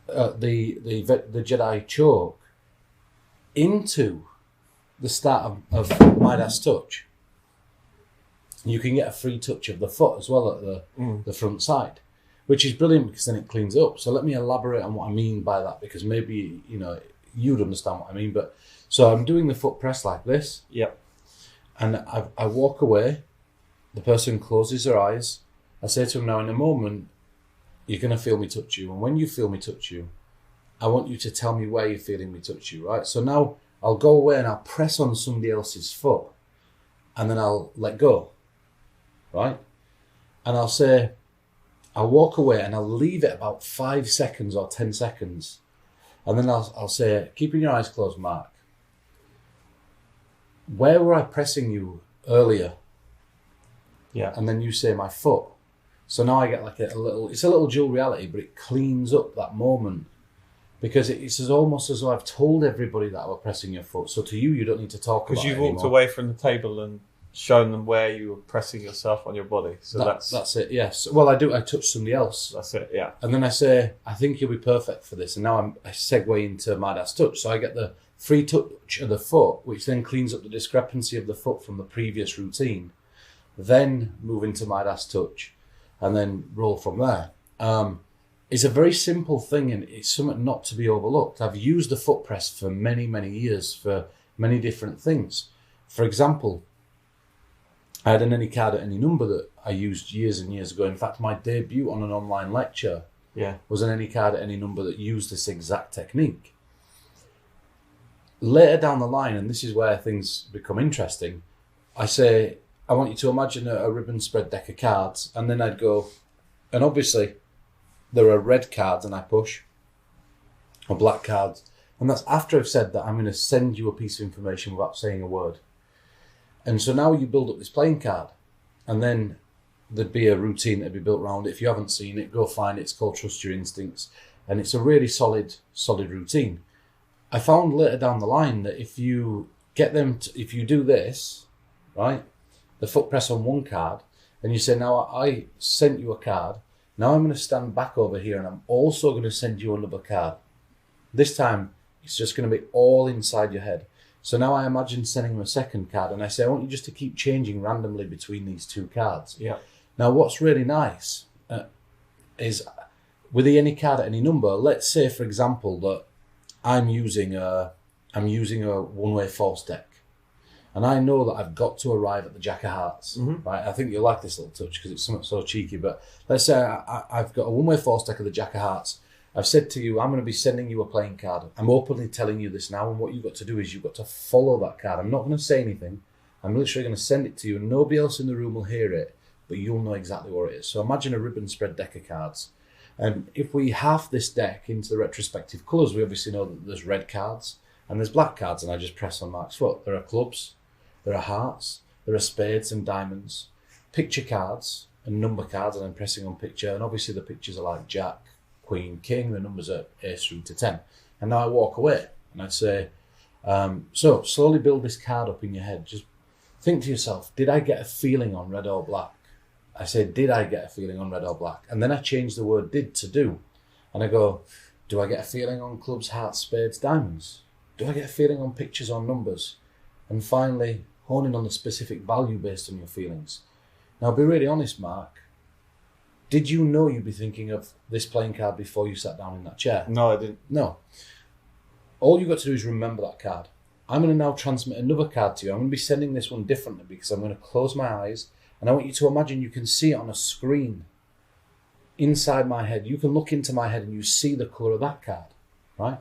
the Jedi choke, into the start of Midas Touch, you can get a free touch of the foot as well at the front side, which is brilliant because then it cleans it up. So let me elaborate on what I mean by that, because maybe, you'd understand what I mean. But so I'm doing the foot press like this. Yep. And I walk away. The person closes their eyes. I say to them, now in a moment, you're going to feel me touch you. And when you feel me touch you, I want you to tell me where you're feeling me touch you, right? So now I'll go away and I'll press on somebody else's foot and then I'll let go, right? And I'll walk away and I'll leave it about 5 seconds or 10 seconds. And then I'll say, keeping your eyes closed, Mark, where were I pressing you earlier? Yeah. And then you say my foot. So now I get like it's a little dual reality, but it cleans up that moment. Because it's almost as though I've told everybody that I was pressing your foot. So to you, you don't need to talk about it because you've walked away from the table and shown them where you were pressing yourself on your body. So that's it, yes. Well, I touch somebody else. That's it, yeah. And then I say, I think you'll be perfect for this. And now I segue into Midas Touch. So I get the free touch of the foot, which then cleans up the discrepancy of the foot from the previous routine. Then move into Midas Touch and then roll from there. It's a very simple thing and it's something not to be overlooked. I've used the foot press for many, many years for many different things. For example, I had an any card at any number that I used years and years ago. In fact, my debut on an online lecture was an any card at any number that used this exact technique. Later down the line, and this is where things become interesting, I say, I want you to imagine a ribbon spread deck of cards, and then I'd go, and obviously there are red cards and I push, or black cards, and that's after I've said that I'm going to send you a piece of information without saying a word. And so now you build up this playing card, and then there'd be a routine that'd be built around it. If you haven't seen it, go find it. It's called Trust Your Instincts, and it's a really solid routine. I found later down the line that if you get them, if you do this, right, the foot press on one card, and you say, now I sent you a card, now I'm going to stand back over here and I'm also going to send you another card. This time, it's just going to be all inside your head. So now I imagine sending them a second card, and I say, I want you just to keep changing randomly between these two cards. Yeah. Now, what's really nice is with the any card at any number, let's say, for example, that I'm using a one-way false deck, and I know that I've got to arrive at the Jack of Hearts. Mm-hmm. Right? I think you'll like this little touch because it's something so cheeky. But let's say I've got a one-way false deck of the Jack of Hearts. I've said to you, I'm going to be sending you a playing card. I'm openly telling you this now, and what you've got to do is you've got to follow that card. I'm not going to say anything. I'm literally going to send it to you, and nobody else in the room will hear it, but you'll know exactly what it is. So imagine a ribbon spread deck of cards. And if we half this deck into the retrospective colours, we obviously know that there's red cards and there's black cards, and I just press on Mark's foot. There are clubs, there are hearts, there are spades and diamonds, picture cards and number cards, and I'm pressing on picture, and obviously the pictures are like Jack, Queen, King, the numbers are ace through to 10. And now I walk away and I'd say, so slowly build this card up in your head. Just think to yourself, did I get a feeling on red or black? I say, did I get a feeling on red or black? And then I change the word did to do. And I go, do I get a feeling on clubs, hearts, spades, diamonds? Do I get a feeling on pictures or numbers? And finally, honing on the specific value based on your feelings. Now, be really honest, Mark. Did you know you'd be thinking of this playing card before you sat down in that chair? No, I didn't. No. All you've got to do is remember that card. I'm going to now transmit another card to you. I'm going to be sending this one differently because I'm going to close my eyes, and I want you to imagine you can see it on a screen inside my head. You can look into my head and you see the colour of that card, right?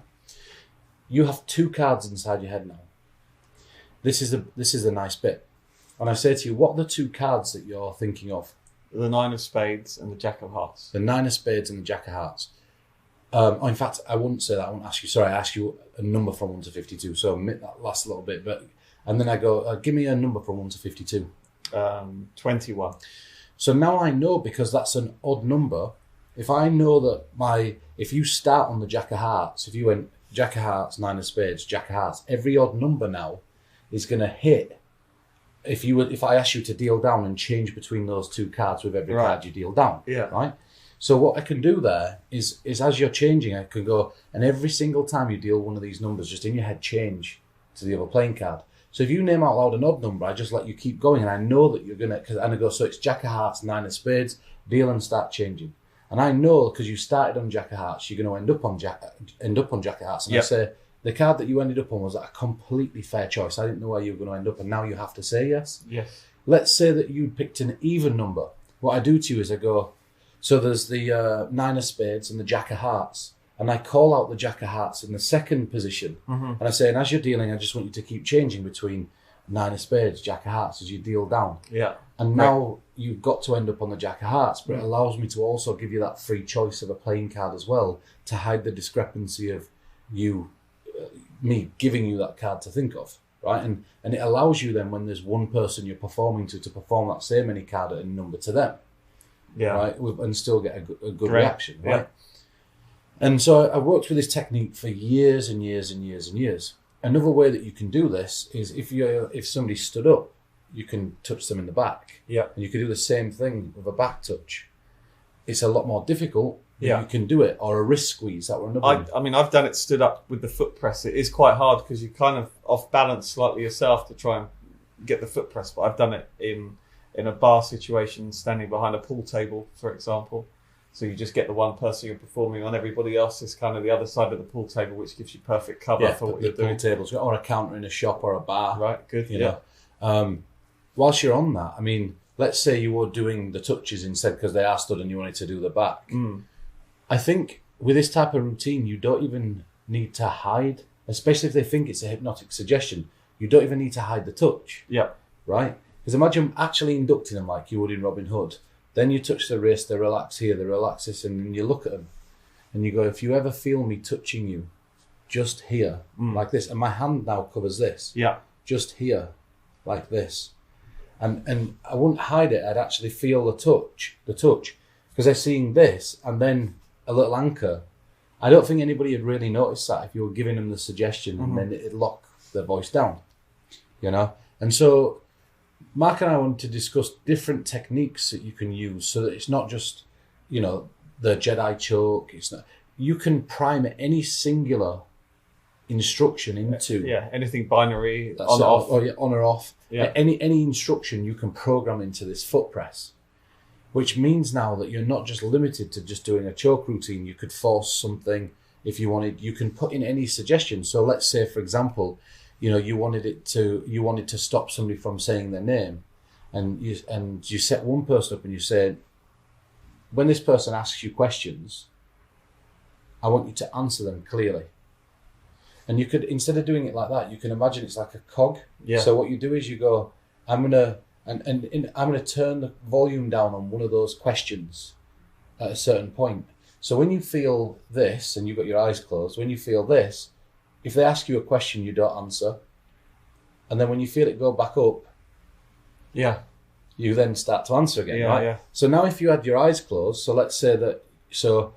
You have two cards inside your head now. This is the nice bit. And I say to you, what are the two cards that you're thinking of? The Nine of Spades and the Jack of Hearts. The Nine of Spades and the Jack of Hearts. In fact, I wouldn't say that. I won't ask you. Sorry, I asked you a number from 1 to 52. So omit that last little bit. And then I go, give me a number from 1 to 52. 21. So now I know, because that's an odd number. If I know that if you start on the Jack of Hearts, if you went Jack of Hearts, Nine of Spades, Jack of Hearts, every odd number now is going to hit. If I ask you to deal down and change between those two cards with every card you deal down, right? So what I can do there is as you're changing, I can go, and every single time you deal one of these numbers, just in your head change to the other playing card. So if you name out loud an odd number, I just let you keep going, and I know that you're gonna. And I go, so it's Jack of Hearts, 9 of Spades, deal and start changing. And I know because you started on Jack of Hearts, you're going to end up on Jack of Hearts. And I say the card that you ended up on was a completely fair choice. I didn't know where you were going to end up, and now you have to say yes. Yes. Let's say that you picked an even number. What I do to you is I go, so there's the 9 of Spades and the Jack of Hearts, and I call out the Jack of Hearts in the second position, and I say, and as you're dealing, I just want you to keep changing between 9 of Spades, Jack of Hearts as you deal down. Yeah. And now you've got to end up on the Jack of Hearts, but it allows me to also give you that free choice of a playing card as well to hide the discrepancy of me giving you that card to think of, right? And it allows you then, when there's one person you're performing to perform that same any card at a number to them, right? And still get a good reaction, right? Yeah. And so I worked with this technique for years and years and years and years. Another way that you can do this is if somebody stood up, you can touch them in the back. Yeah. And you can do the same thing with a back touch. It's a lot more difficult, but you can do it. Or a wrist squeeze. That were another I mean, I've done it stood up with the foot press. It is quite hard because you kind of off balance slightly yourself to try and get the foot press. But I've done it in a bar situation, standing behind a pool table, for example. So you just get the one person you're performing on. Everybody else is kind of the other side of the pool table, which gives you perfect cover for what you're doing. Tables, or a counter in a shop or a bar. Right, good. You know. Whilst you're on that, I mean, let's say you were doing the touches instead because they are stood and you wanted to do the back. I think with this type of routine, you don't even need to hide, especially if they think it's a hypnotic suggestion. You don't even need to hide the touch. Yeah. Right? Because imagine actually inducting them like you would in Robin Hood. Then you touch the wrist, they relax here, they relax this, and then you look at them and you go, if you ever feel me touching you, just here, like this, and my hand now covers this. Yeah. Just here, like this. And I wouldn't hide it, I'd actually feel the touch, because they're seeing this and then a little anchor. I don't think anybody would really notice that if you were giving them the suggestion and then it'd lock their voice down, you know? And so Mark and I want to discuss different techniques that you can use so that it's not just, you know, the Jedi choke. It's not. You can prime any singular instruction into anything binary on or off. Yeah. Any instruction you can program into this foot press, which means now that you're not just limited to just doing a choke routine. You could force something if you wanted. You can put in any suggestion. So let's say, for example, you know, you wanted to stop somebody from saying their name, and you set one person up and you said, when this person asks you questions, I want you to answer them clearly. And you could, instead of doing it like that, you can imagine it's like a cog. Yeah. So what you do is you go, I'm gonna turn the volume down on one of those questions at a certain point. So when you feel this, and you've got your eyes closed, when you feel this, if they ask you a question, you don't answer. And then when you feel it go back up, you then start to answer again, right? Yeah. So now if you had your eyes closed, so let's say that, so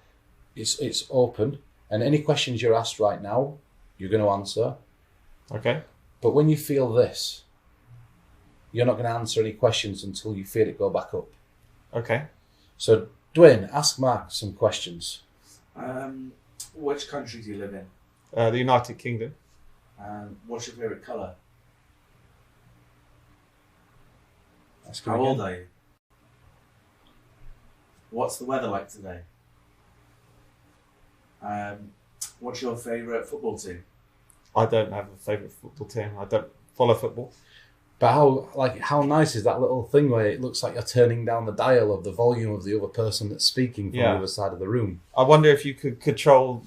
it's open, and any questions you're asked right now, you're going to answer. Okay. But when you feel this, you're not going to answer any questions until you feel it go back up. Okay. So, Dwayne, ask Mark some questions. Which country do you live in? The United Kingdom. What's your favourite colour? How old are you? What's the weather like today? What's your favourite football team? I don't have a favourite football team. I don't follow football. But how nice is that little thing where it looks like you're turning down the dial of the volume of the other person that's speaking from the other side of the room? I wonder if you could control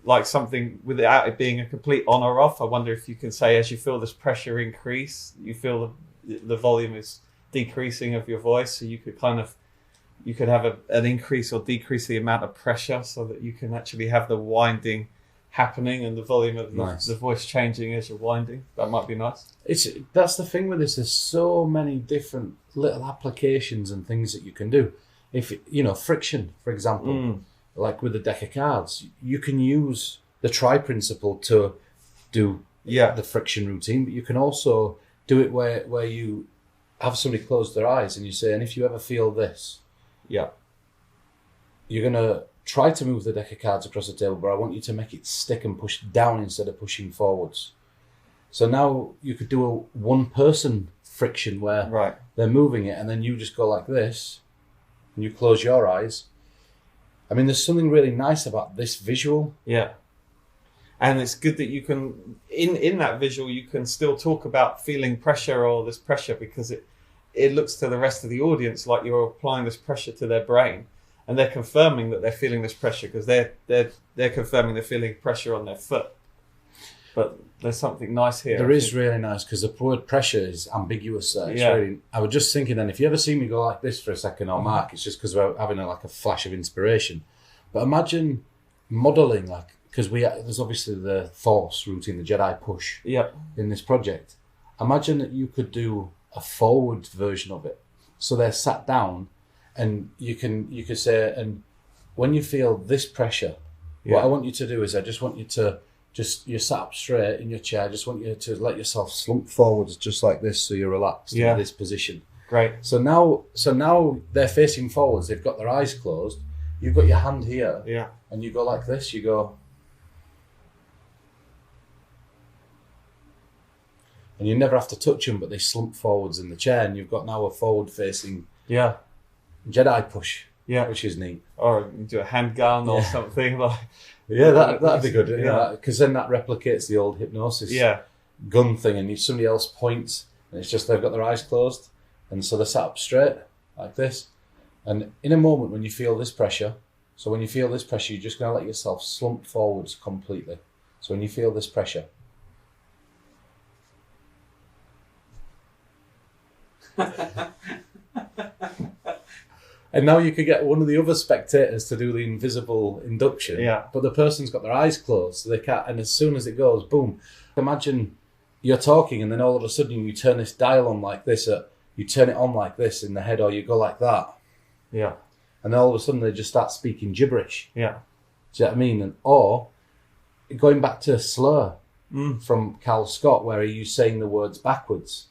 like something without it being a complete on or off. I wonder if you can say, as you feel this pressure increase, you feel the volume is decreasing of your voice, so you could have an increase or decrease the amount of pressure so that you can actually have the winding happening and the volume of the voice changing as you're winding. That might be nice. That's the thing with this. There's so many different little applications and things that you can do. If friction, for example, like with the deck of cards, you can use the try principle to do the friction routine, but you can also do it where you have somebody close their eyes and you say, and if you ever feel this, you're going to try to move the deck of cards across the table, but I want you to make it stick and push down instead of pushing forwards. So now you could do a one-person friction where Right. they're moving it, and then you just go like this, and you close your eyes. I mean, there's something really nice about this visual. Yeah. And it's good that you can, in that visual, you can still talk about feeling pressure or this pressure, because it looks to the rest of the audience like you're applying this pressure to their brain, and they're confirming that they're feeling this pressure because they're confirming they're feeling pressure on their foot. But there's something nice here. There is really nice, because the word pressure is ambiguous there. It's really, I was just thinking then, if you ever see me go like this for a second, or Mark, it's just because we're having a flash of inspiration. But imagine modelling, because there's obviously the Force routine, the Jedi push in this project. Imagine that you could do a forward version of it. So they're sat down, and you could say, and when you feel this pressure, what I want you to do is I just want you to you're sat up straight in your chair. I just want you to let yourself slump forwards just like this, so you're relaxed in this position. Great. So now they're facing forwards. They've got their eyes closed. You've got your hand here. Yeah. And you go like this. You go. And you never have to touch them, but they slump forwards in the chair, and you've got now a forward-facing Jedi push, which is neat. Or you do a handgun or something like. Yeah, that'd be good. Because then that replicates the old hypnosis gun thing, and somebody else points, and it's just they've got their eyes closed, and so they're sat up straight like this. And in a moment when you feel this pressure, you're just going to let yourself slump forwards completely. So when you feel this pressure. And now you could get one of the other spectators to do the invisible induction. Yeah. But the person's got their eyes closed, so they can't. And as soon as it goes, boom. Imagine you're talking, and then all of a sudden you turn this dial on like this. You turn it on like this in the head, or you go like that. Yeah. And then all of a sudden they just start speaking gibberish. Yeah. Do you know what I mean? Or going back to Slur from Cal Scott, where he was saying the words backwards.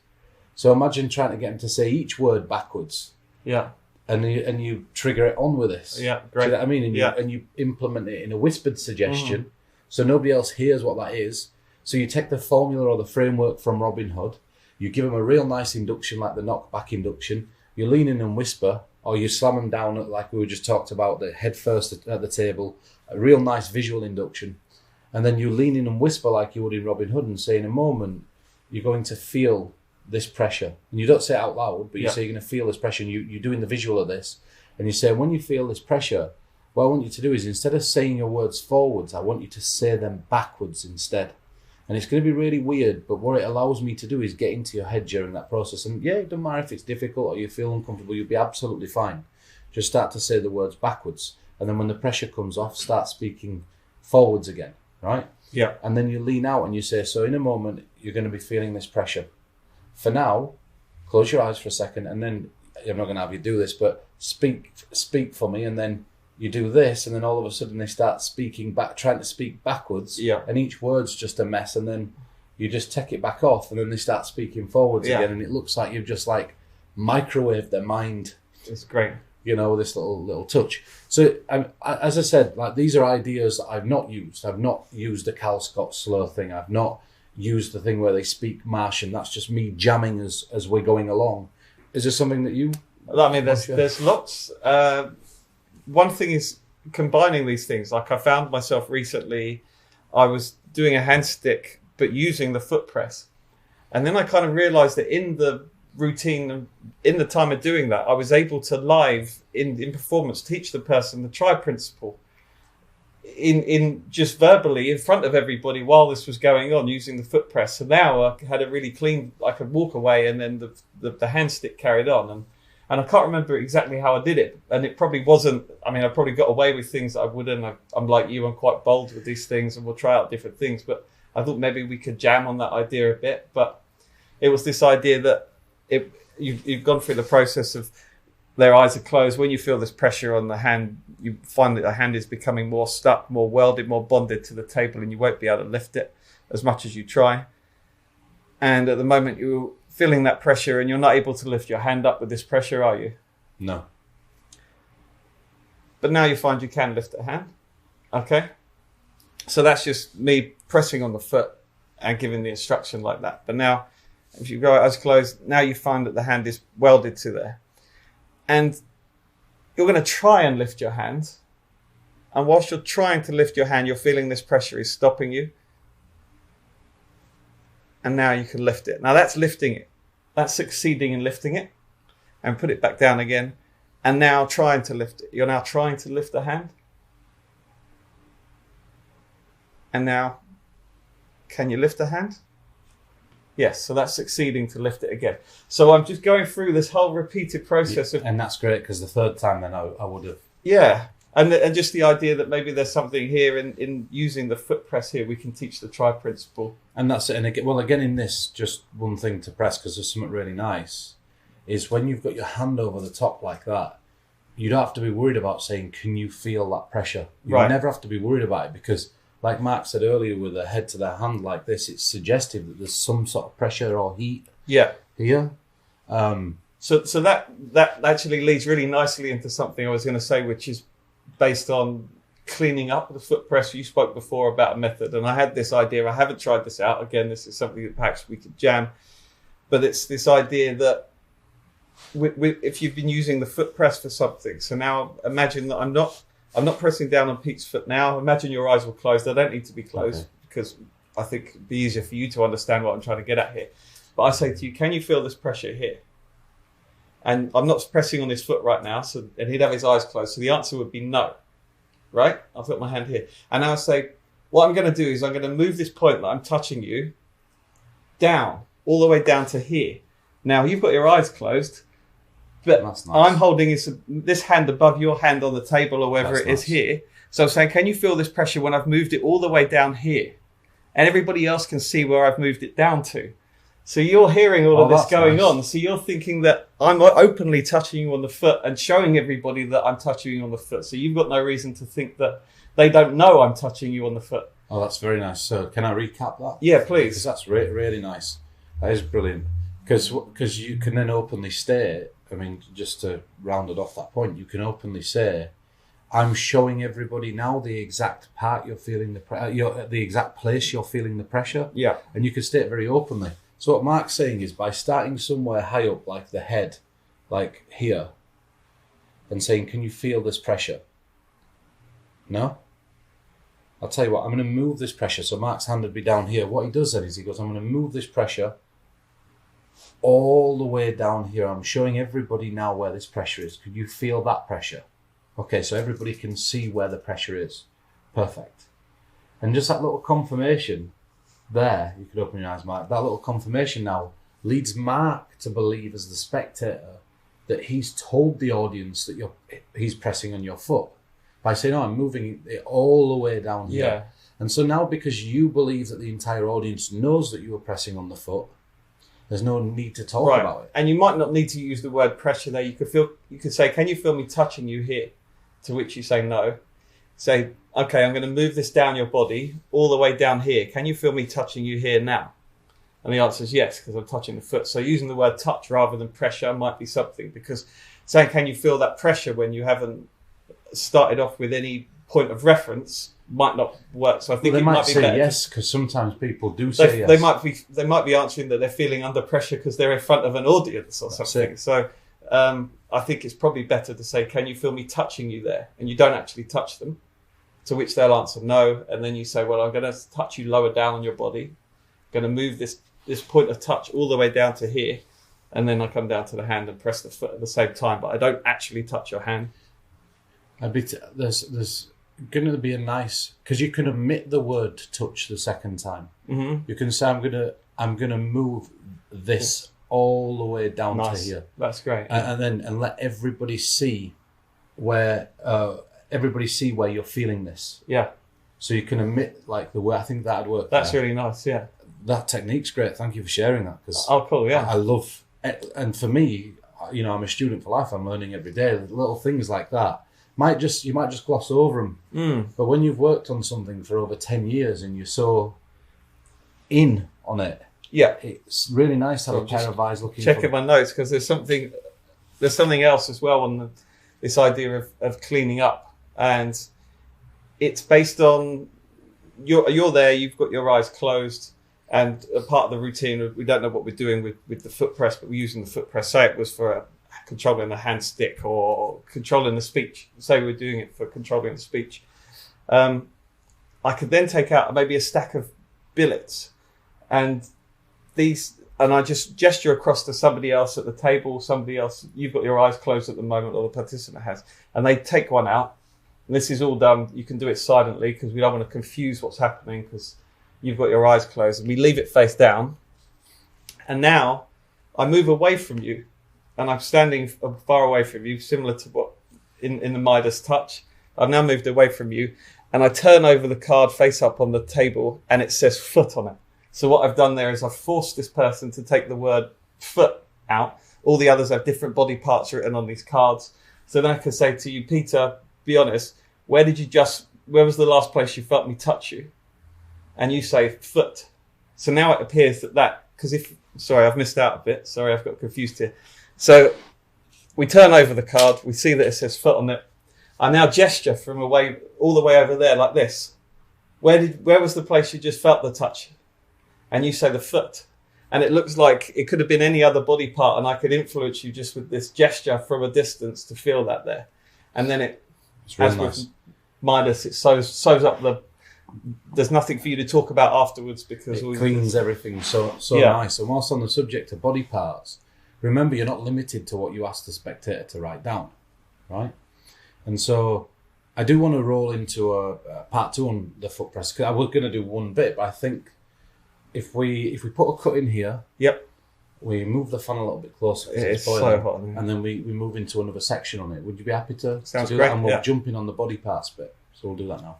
So imagine trying to get him to say each word backwards. Yeah. And you trigger it on with this. Yeah, great. Do you know what I mean? And you implement it in a whispered suggestion, so nobody else hears what that is. So you take the formula or the framework from Robin Hood, you give them a real nice induction like the knockback induction, you lean in and whisper, or you slam them down like we just talked about, the head first at the table, a real nice visual induction. And then you lean in and whisper like you would in Robin Hood and say, in a moment, you're going to feel this pressure, and you don't say it out loud, but you say you're going to feel this pressure, and you're doing the visual of this, and you say, when you feel this pressure, what I want you to do is, instead of saying your words forwards, I want you to say them backwards instead. And it's going to be really weird, but what it allows me to do is get into your head during that process. And it doesn't matter if it's difficult or you feel uncomfortable, you'll be absolutely fine. Just start to say the words backwards, and then when the pressure comes off, start speaking forwards again, right? Yeah. And then you lean out and you say, so in a moment you're going to be feeling this pressure. For now, close your eyes for a second, and then I'm not going to have you do this, but speak for me, and then you do this, and then all of a sudden they start speaking back, trying to speak backwards, and each word's just a mess, and then you just take it back off, and then they start speaking forwards again, and it looks like you've just microwaved their mind. It's great. With this little touch. So, as I said, these are ideas that I've not used. I've not used the Cal Scott slur thing. I've not used the thing where they speak Martian. That's just me jamming as we're going along. Is there something that you... I mean, there's lots. One thing is combining these things. Like, I found myself recently, I was doing a handstick, but using the foot press. And then I kind of realized that in the routine, in the time of doing that, I was able to live in performance teach the person the try principle in just verbally in front of everybody while this was going on, using the foot press. So now I had a really clean, I could walk away, and then the hand stick carried on, and I can't remember exactly how I did it, and it probably wasn't, I mean, I probably got away with things that I wouldn't. I'm like you, I'm quite bold with these things, and we'll try out different things, but I thought maybe we could jam on that idea a bit. But it was this idea that you've gone through the process of their eyes are closed. When you feel this pressure on the hand, you find that the hand is becoming more stuck, more welded, more bonded to the table, and you won't be able to lift it as much as you try. And at the moment you're feeling that pressure, and you're not able to lift your hand up with this pressure, are you? No. But now you find you can lift a hand. Okay. So that's just me pressing on the foot and giving the instruction like that. But now, if you go eyes closed, now you find that the hand is welded to there. And you're going to try and lift your hand. And whilst you're trying to lift your hand, you're feeling this pressure is stopping you. And now you can lift it. Now that's lifting it. That's succeeding in lifting it. And put it back down again. And now trying to lift it. You're now trying to lift the hand. And now, can you lift the hand? Yes, so that's succeeding to lift it again. So I'm just going through this whole repeated process of... And that's great, because the third time then I would have... Yeah, and just the idea that maybe there's something here in using the foot press here, we can teach the try principle. And that's it. And again, in this, just one thing to press, because there's something really nice, is when you've got your hand over the top like that, you don't have to be worried about saying, can you feel that pressure? You never have to be worried about it, because... Like Mark said earlier, with the head to the hand like this, it's suggestive that there's some sort of pressure or heat here. So that actually leads really nicely into something I was going to say, which is based on cleaning up the foot press. You spoke before about a method, and I had this idea. I haven't tried this out. Again, this is something that perhaps we could jam. But it's this idea that if you've been using the foot press for something, so now imagine that I'm not pressing down on Pete's foot now. Imagine your eyes were closed. They don't need to be closed because I think it'd be easier for you to understand what I'm trying to get at here. But I say to you, can you feel this pressure here? And I'm not pressing on his foot right now, and he'd have his eyes closed. So the answer would be no, right? I'll put my hand here. And now I say, what I'm going to do is I'm going to move this point that I'm touching you down, all the way down to here. Now, you've got your eyes closed. But nice. I'm holding this hand above your hand on the table or wherever it is here. So I'm saying, can you feel this pressure when I've moved it all the way down here? And everybody else can see where I've moved it down to. So you're hearing all of this going on. So you're thinking that I'm openly touching you on the foot and showing everybody that I'm touching you on the foot. So you've got no reason to think that they don't know I'm touching you on the foot. Oh, that's very nice. So can I recap that? Yeah, please. Because that's really nice. That is brilliant. Because you can then openly state, I mean, just to round it off that point, you can openly say, I'm showing everybody now the exact part you're feeling the exact place you're feeling the pressure. Yeah. And you can state it very openly. So what Mark's saying is, by starting somewhere high up, like the head, like here, and saying, can you feel this pressure? No? I'll tell you what, I'm going to move this pressure. So Mark's hand would be down here. What he does then is he goes, I'm going to move this pressure all the way down here. I'm showing everybody now where this pressure is. Could you feel that pressure? Okay, so everybody can see where the pressure is. Perfect. And just that little confirmation there, you could open your eyes, Mark, that little confirmation now leads Mark to believe, as the spectator, that he's told the audience that he's pressing on your foot by saying, I'm moving it all the way down here. Yeah. And so now, because you believe that the entire audience knows that you are pressing on the foot, there's no need to talk about it. And you might not need to use the word pressure there. You could say, can you feel me touching you here? To which you say no. Say, okay, I'm going to move this down your body all the way down here. Can you feel me touching you here now? And the answer is yes, because I'm touching the foot. So using the word touch rather than pressure might be something, because saying, can you feel that pressure when you haven't started off with any point of reference might not work. So I think they it might be say better. yes, because sometimes people do say yes. They might be answering that they're feeling under pressure because they're in front of an audience or something. So I think it's probably better to say, can you feel me touching you there? And you don't actually touch them, to which they'll answer no. And then you say, well, I'm going to touch you lower down on your body. I'm going to move this point of touch all the way down to here. And then I come down to the hand and press the foot at the same time. But I don't actually touch your hand. There's going to be a nice, because you can omit the word touch the second time. Mm-hmm. You can say, I'm gonna move this all the way down to here. That's great. And let everybody see where you're feeling this. Yeah. So you can omit like the word. I think that'd work. That's really nice. Yeah. That technique's great. Thank you for sharing that. Cause cool. Yeah. I love, and for me, I'm a student for life. I'm learning every day. Little things like that. You might just gloss over them. But when you've worked on something for over 10 years and you're so in on it, yeah, it's really nice to have a pair of eyes looking. Checking my notes, because there's something else as well on this idea of cleaning up, and it's based on you're there. You've got your eyes closed, And a part of the routine, we don't know what we're doing with the foot press, but we're using the foot press. Say it was for controlling the hand stick or controlling the speech. Say we're doing it for controlling the speech. I could then take out maybe a stack of billets and I just gesture across to somebody else at the table, somebody else, you've got your eyes closed at the moment, or the participant has, and they take one out. And this is all done, you can do it silently because we don't want to confuse what's happening because you've got your eyes closed, and we leave it face down. And now I move away from you and I'm standing far away from you, similar to what in the Midas touch. I've now moved away from you and I turn over the card face up on the table and it says foot on it. So what I've done there is I've forced this person to take the word foot out. All the others have different body parts written on these cards. So then I can say to you, Peter, be honest, where was the last place you felt me touch you? And you say foot. So now it appears sorry, I've missed out a bit. Sorry, I've got confused here. So we turn over the card. We see that it says foot on it. I now gesture from all the way over there like this. Where was the place you just felt the touch? And you say the foot. And it looks like it could have been any other body part and I could influence you just with this gesture from a distance to feel that there. And then it's really nice. With Midas, it sews up there's nothing for you to talk about afterwards because it cleans everything so nice. And whilst on the subject of body parts, remember you're not limited to what you ask the spectator to write down, right? And so I do want to roll into a part 2 on the foot press because I was going to do one bit, but I think if we put a cut in here, yep, we move the fan a little bit closer. It's so hot, and then we move into another section on it. Would you be happy to Sounds do great, that? And we'll jump in on the body parts bit. So we'll do that now.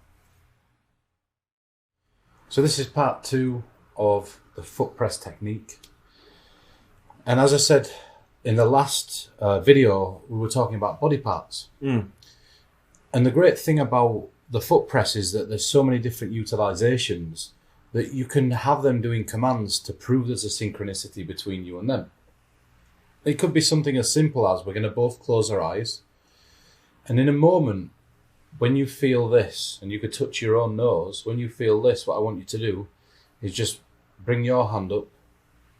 So this is part 2 of the foot press technique. And as I said in the last video, we were talking about body parts. And the great thing about the foot press is that there's so many different utilizations that you can have them doing commands to prove there's a synchronicity between you and them. It could be something as simple as we're going to both close our eyes. And in a moment, when you feel this, and you could touch your own nose, when you feel this, what I want you to do is just bring your hand up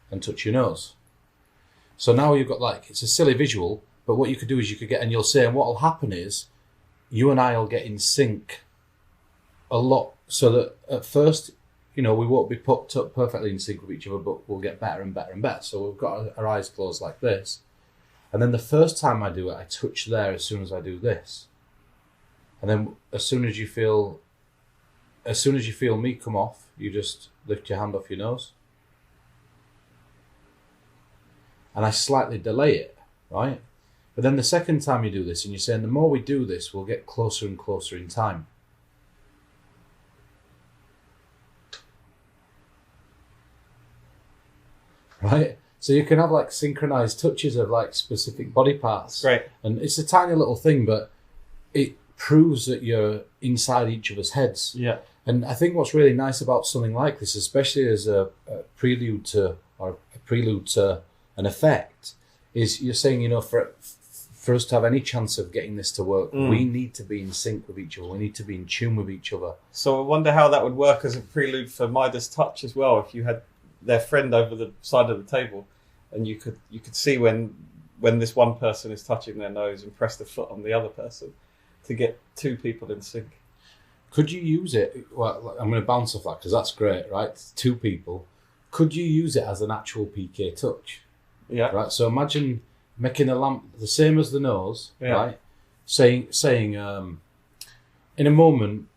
and touch your nose. So now you've got it's a silly visual, but what you could do is and you'll say, and what will happen is, you and I will get in sync a lot, so that at first, we won't be put up perfectly in sync with each other, but we'll get better and better and better. So we've got our eyes closed like this. And then the first time I do it, I touch there as soon as I do this. And then as soon as you feel me come off, you just lift your hand off your nose. And I slightly delay it, right? But then the second time you do this, and you're saying the more we do this, we'll get closer and closer in time. Right? So you can have synchronized touches of specific body parts. Right. And it's a tiny little thing, but it proves that you're inside each other's heads. Yeah. And I think what's really nice about something like this, especially as a prelude to an effect, is you're saying, for us to have any chance of getting this to work, we need to be in sync with each other. We need to be in tune with each other. So I wonder how that would work as a prelude for Midas touch as well. If you had their friend over the side of the table, and you could see when this one person is touching their nose and press the foot on the other person to get 2 people in sync. Could you use it? Well, I'm going to bounce off that because that's great, right? 2 people. Could you use it as an actual PK touch? Yeah. Right. So imagine making a lamp the same as the nose, right? Saying, in a moment,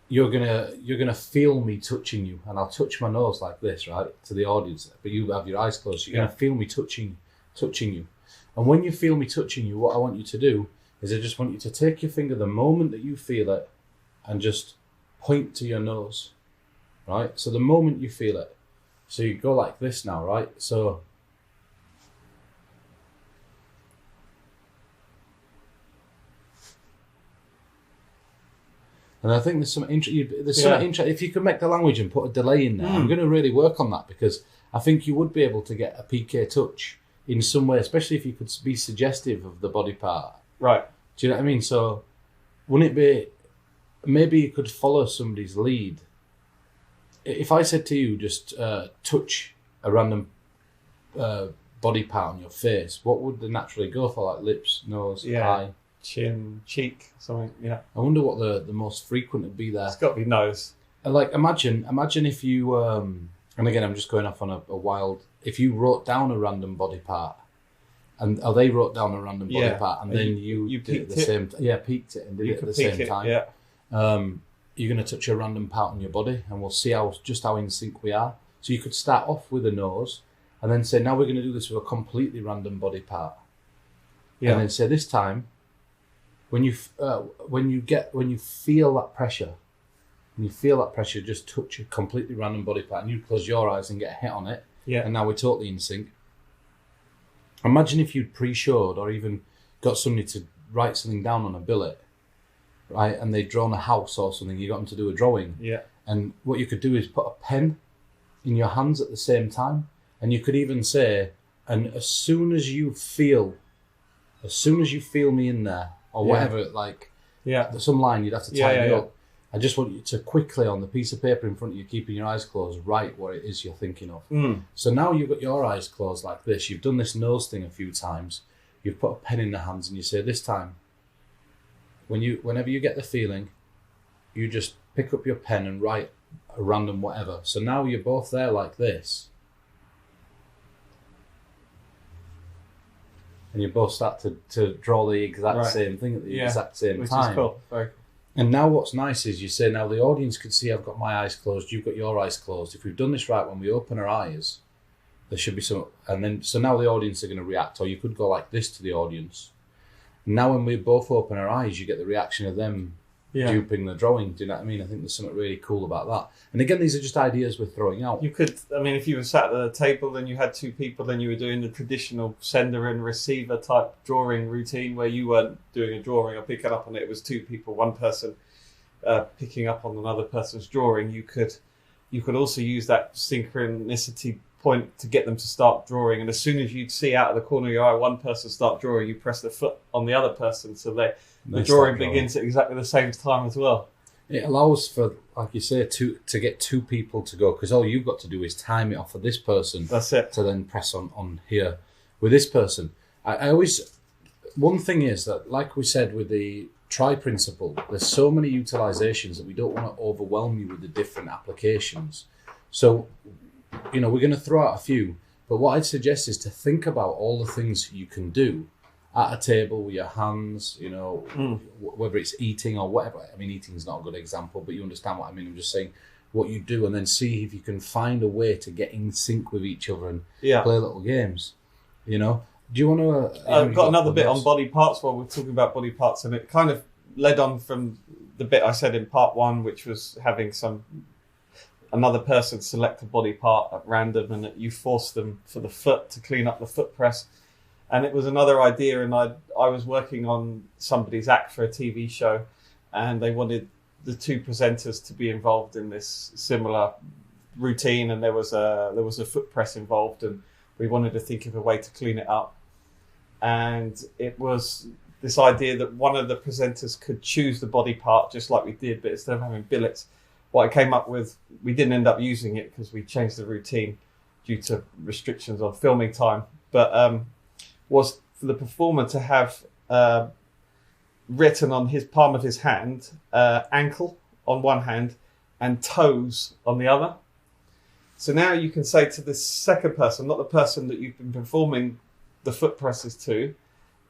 you're gonna feel me touching you, and I'll touch my nose like this, right, to the audience. But you have your eyes closed. So you're gonna feel me touching you, and when you feel me touching you, what I want you to do is I just want you to take your finger the moment that you feel it, and just point to your nose, right? So the moment you feel it, so you go like this now, right? So. And I think there's some if you could make the language and put a delay in there, I'm going to really work on that because I think you would be able to get a PK touch in some way, especially if you could be suggestive of the body part. Right. Do you know what I mean? So wouldn't it be, maybe you could follow somebody's lead if I said to you, just touch a random body part on your face, what would they naturally go for? Like lips, nose, eye, chin, cheek, something. Yeah. I wonder what the most frequent would be there. It's got to be nose. Like imagine if you and again I'm just going off on a wild. If you wrote down a random body part, they wrote down a random body part, and then you did it at the same time. Peeked it and did it at the same time. Yeah. You're going to touch a random part on your body, and we'll see how in sync we are. So you could start off with a nose, and then say, now we're going to do this with a completely random body part. Yeah. And then say, this time, when you feel that pressure, just touch a completely random body part, and you close your eyes and get a hit on it. Yeah. And now we're totally in sync. Imagine if you'd pre-showed or even got somebody to write something down on a billet, right? And they'd drawn a house or something. You got them to do a drawing. Yeah. And what you could do is put a pen in your hands at the same time, and you could even say, and as soon as you feel me in there, or whatever, some line you'd have to tighten up. I just want you to quickly, on the piece of paper in front of you, keeping your eyes closed, write what it is you're thinking of. So now you've got your eyes closed like this. You've done this nose thing a few times. You've put a pen in the hands, and you say, this time, whenever you get the feeling, you just pick up your pen and write a random whatever. So now you're both there like this. And you both start to draw the exact same thing at the exact same time. Which is cool. Very cool. And now what's nice is you say, now the audience can see I've got my eyes closed, you've got your eyes closed. If we've done this right, when we open our eyes, there should be some... And then, so now the audience are going to react, or you could go like this to the audience. Now when we both open our eyes, you get the reaction of them duping the drawing. Do you know what I mean? I think there's something really cool about that. And again, these are just ideas we're throwing out. You could, if you were sat at a table and you had two people and you were doing the traditional sender and receiver type drawing routine where you weren't doing a drawing or picking up on it, it was two people, one person picking up on another person's drawing, you could also use that synchronicity point to get them to start drawing. And as soon as you'd see out of the corner of your eye one person start drawing, you press the foot on the other person, so the drawing begins at exactly the same time as well. It allows for, like you say, to get two people to go, because all you've got to do is time it off of this person. That's it. To then press on here with this person. I always, one thing is that, like we said with the try principle, there's so many utilizations that we don't want to overwhelm you with the different applications. So, we're going to throw out a few, but what I'd suggest is to think about all the things you can do at a table with your hands, whether it's eating or whatever. I mean, eating is not a good example, but you understand what I mean. I'm just saying what you do, and then see if you can find a way to get in sync with each other and play little games. Do you want to... I've got another bit on body parts while we're talking about body parts, and it kind of led on from the bit I said in part one, which was having another person select a body part at random, and that you force them for the foot to clean up the foot press. And it was another idea, and I was working on somebody's act for a TV show, and they wanted the two presenters to be involved in this similar routine, and there was a foot press involved, and we wanted to think of a way to clean it up. And it was this idea that one of the presenters could choose the body part just like we did, but instead of having billets, what I came up with, we didn't end up using it because we changed the routine due to restrictions on filming time, but was for the performer to have written on his palm of his hand, ankle on one hand and toes on the other. So now you can say to the second person, not the person that you've been performing the foot presses to,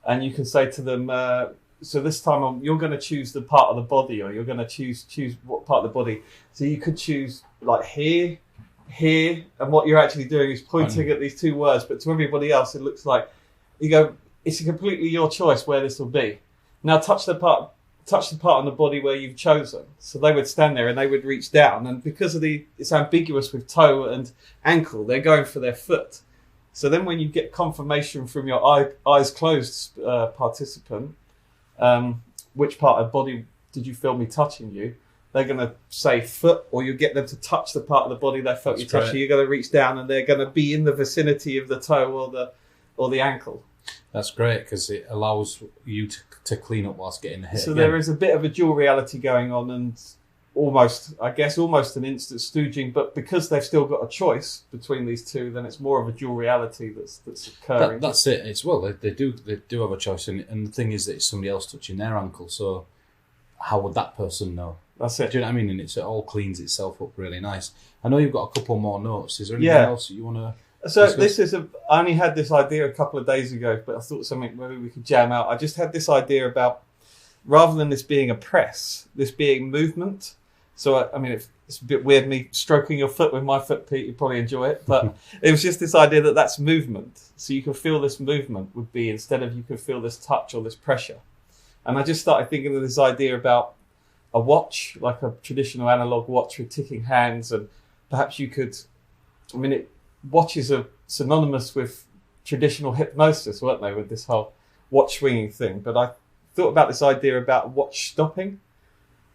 and you can say to them, so this time you're going to choose the part of the body, or you're going to choose what part of the body. So you could choose like here, and what you're actually doing is pointing at these two words, but to everybody else it looks like you go, it's completely your choice where this will be. Now touch the part on the body where you've chosen. So they would stand there and they would reach down, and because of it's ambiguous with toe and ankle, they're going for their foot. So then when you get confirmation from your eyes closed participant, which part of the body did you feel me touching you, they're going to say foot, or you get them to touch the part of the body they felt you touching. You're going to reach down and they're going to be in the vicinity of the toe or the ankle. That's great, because it allows you to clean up whilst getting hit. So again. there is a bit of a dual reality going on, and almost an instant stooging, but because they've still got a choice between these two, then it's more of a dual reality that's occurring. That's it. It's they do have a choice, and the thing is that it's somebody else touching their ankle. So how would that person know? That's it. Do you know what I mean? And it all cleans itself up really nice. I know you've got a couple more notes. Is there anything else that you want to? So discuss? I only had this idea a couple of days ago, but I thought something maybe we could jam out. I just had this idea about, rather than this being a press, this being movement. So, I mean, it's a bit weird me stroking your foot with my foot, Pete. You'd probably enjoy it. But it was just this idea that that's movement. So you can feel this movement would be, instead of you can feel this touch or this pressure. And I just started thinking of this idea about a watch, like a traditional analog watch with ticking hands. And perhaps you could, watches are synonymous with traditional hypnosis, weren't they, with this whole watch swinging thing. But I thought about this idea about watch stopping.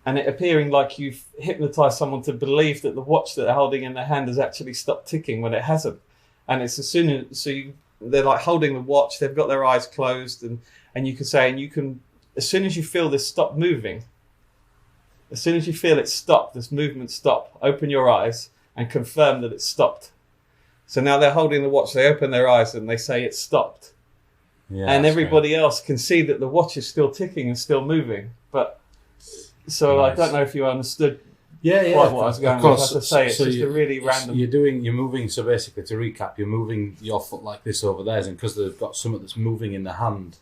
And it appearing like you've hypnotized someone to believe that the watch that they're holding in their hand has actually stopped ticking when it hasn't. And it's they're like holding the watch, they've got their eyes closed, and you can say, as soon as you feel this stop moving, as soon as you feel it stop, this movement stop, open your eyes and confirm that it's stopped. So now they're holding the watch, they open their eyes and they say it's stopped. Yeah, and everybody else can see that the watch is still ticking and still moving. So nice. I don't know if you understood quite what I was going with. I have to say, it's just a really random... You're moving, so basically to recap, you're moving your foot like this over theirs, and because they've got something that's moving in the hand,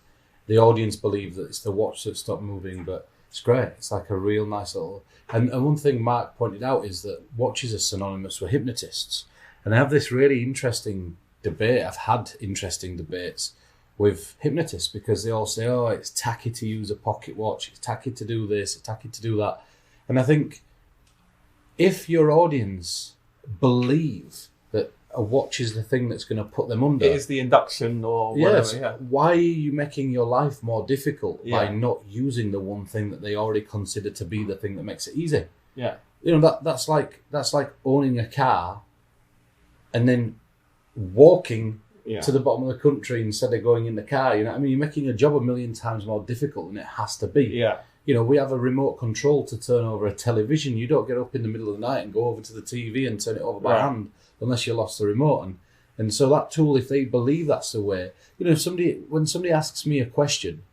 the audience believe that it's the watch that stopped moving, but it's great. It's like a real nice little... And one thing Mark pointed out is that watches are synonymous with hypnotists. And I have this really interesting debate. I've had interesting debates with hypnotists, because they all say, oh, it's tacky to use a pocket watch, it's tacky to do this, it's tacky to do that. And I think if your audience believe that a watch is the thing that's going to put them under... It is the induction or whatever. Why are you making your life more difficult by not using the one thing that they already consider to be the thing that makes it easy? Yeah. That's like owning a car and then walking to the bottom of the country instead of going in the car. You're making a job a million times more difficult than it has to be. Yeah. We have a remote control to turn over a television. You don't get up in the middle of the night and go over to the TV and turn it over by hand unless you lost the remote. And so that tool, if they believe that's the way, when somebody asks me a question,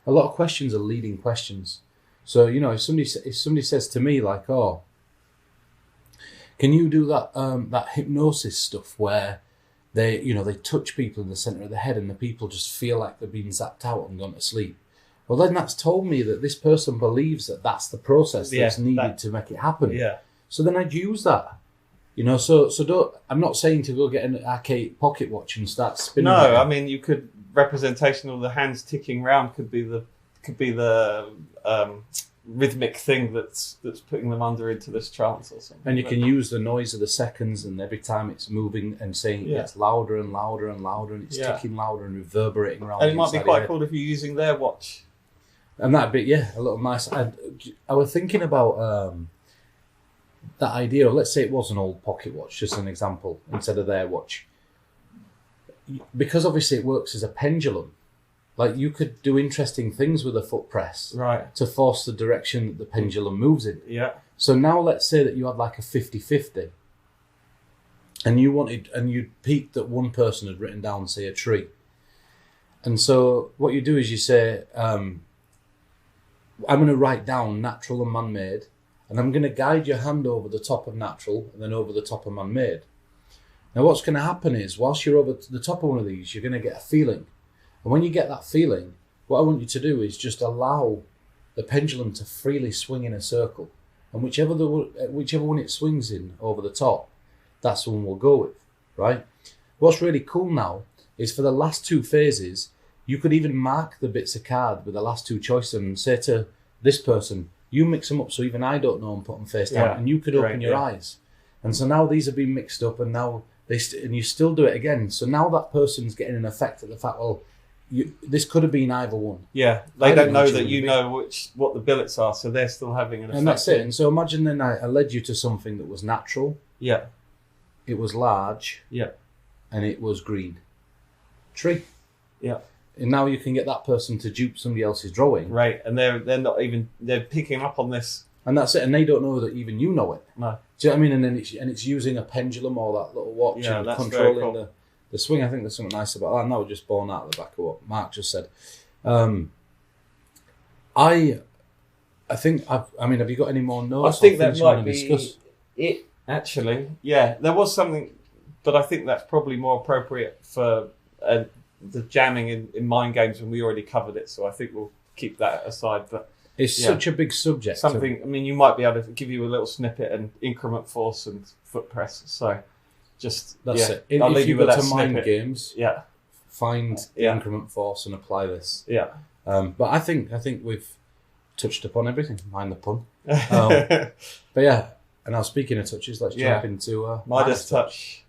a lot of questions are leading questions. So, if somebody says to me like, oh, can you do that hypnosis stuff where they touch people in the centre of the head and the people just feel like they're being zapped out and gone to sleep? Well, then that's told me that this person believes that that's the process that's needed to make it happen. Yeah. So then I'd use that. So don't. I'm not saying to go get an arcade pocket watch and start spinning. No, you could representation of the hands ticking round could be the rhythmic thing that's putting them under into this trance or something. And you can use the noise of the seconds, and every time it's moving and saying it gets louder and louder and louder, and it's ticking louder and reverberating around. And it might be quite cool if you're using their watch. And that'd be a little nice. I was thinking about that idea of, let's say it was an old pocket watch, just an example, instead of their watch, because obviously it works as a pendulum. Like, you could do interesting things with a foot press to force the direction that the pendulum moves in. Yeah. So now let's say that you had like a 50-50 and you peaked that one person had written down, say, a tree. And so what you do is you say, I'm going to write down natural and man-made, and I'm going to guide your hand over the top of natural and then over the top of man-made. Now what's going to happen is, whilst you're over the top of one of these, you're going to get a feeling. And when you get that feeling, what I want you to do is just allow the pendulum to freely swing in a circle. And whichever one it swings in over the top, that's the one we'll go with, right? What's really cool now is, for the last two phases, you could even mark the bits of card with the last two choices and say to this person, you mix them up so even I don't know and put them face down, and you could open your eyes. And so now these have been mixed up, and now and you still do it again. So now that person's getting an effect of the fact, well, this could have been either one. Yeah, they don't know that you know what the billets are, so they're still having an effect. And that's it. And so imagine then I led you to something that was natural. Yeah. It was large. Yeah. And it was green. Tree. Yeah. And now you can get that person to dupe somebody else's drawing. Right, and they're not even, they're picking up on this And that's it. And they don't know that even you know it. No. Do you know what I mean? And then it's using a pendulum or that little watch Yeah, and that's controlling very cool. the swing. I think there's something nice about that. And that was just born out of the back of what Mark just said. I think, have you got any more notes? I think or that things you want might to be discuss? it, actually. Yeah, there was something, but I think that's probably more appropriate for the jamming in mind games when we already covered it. So I think we'll keep that aside. But It's such a big subject. something, I mean, you might be able to give you a little snippet and increment force and foot press. So just, That's yeah, it. I'll If leave you you with go that to mind snippet. games, Yeah, find the Yeah. increment force and apply this. yeah. But I think we've touched upon everything. Mind the pun. But yeah, and now speaking of touches, let's Yeah. jump into Midas touch.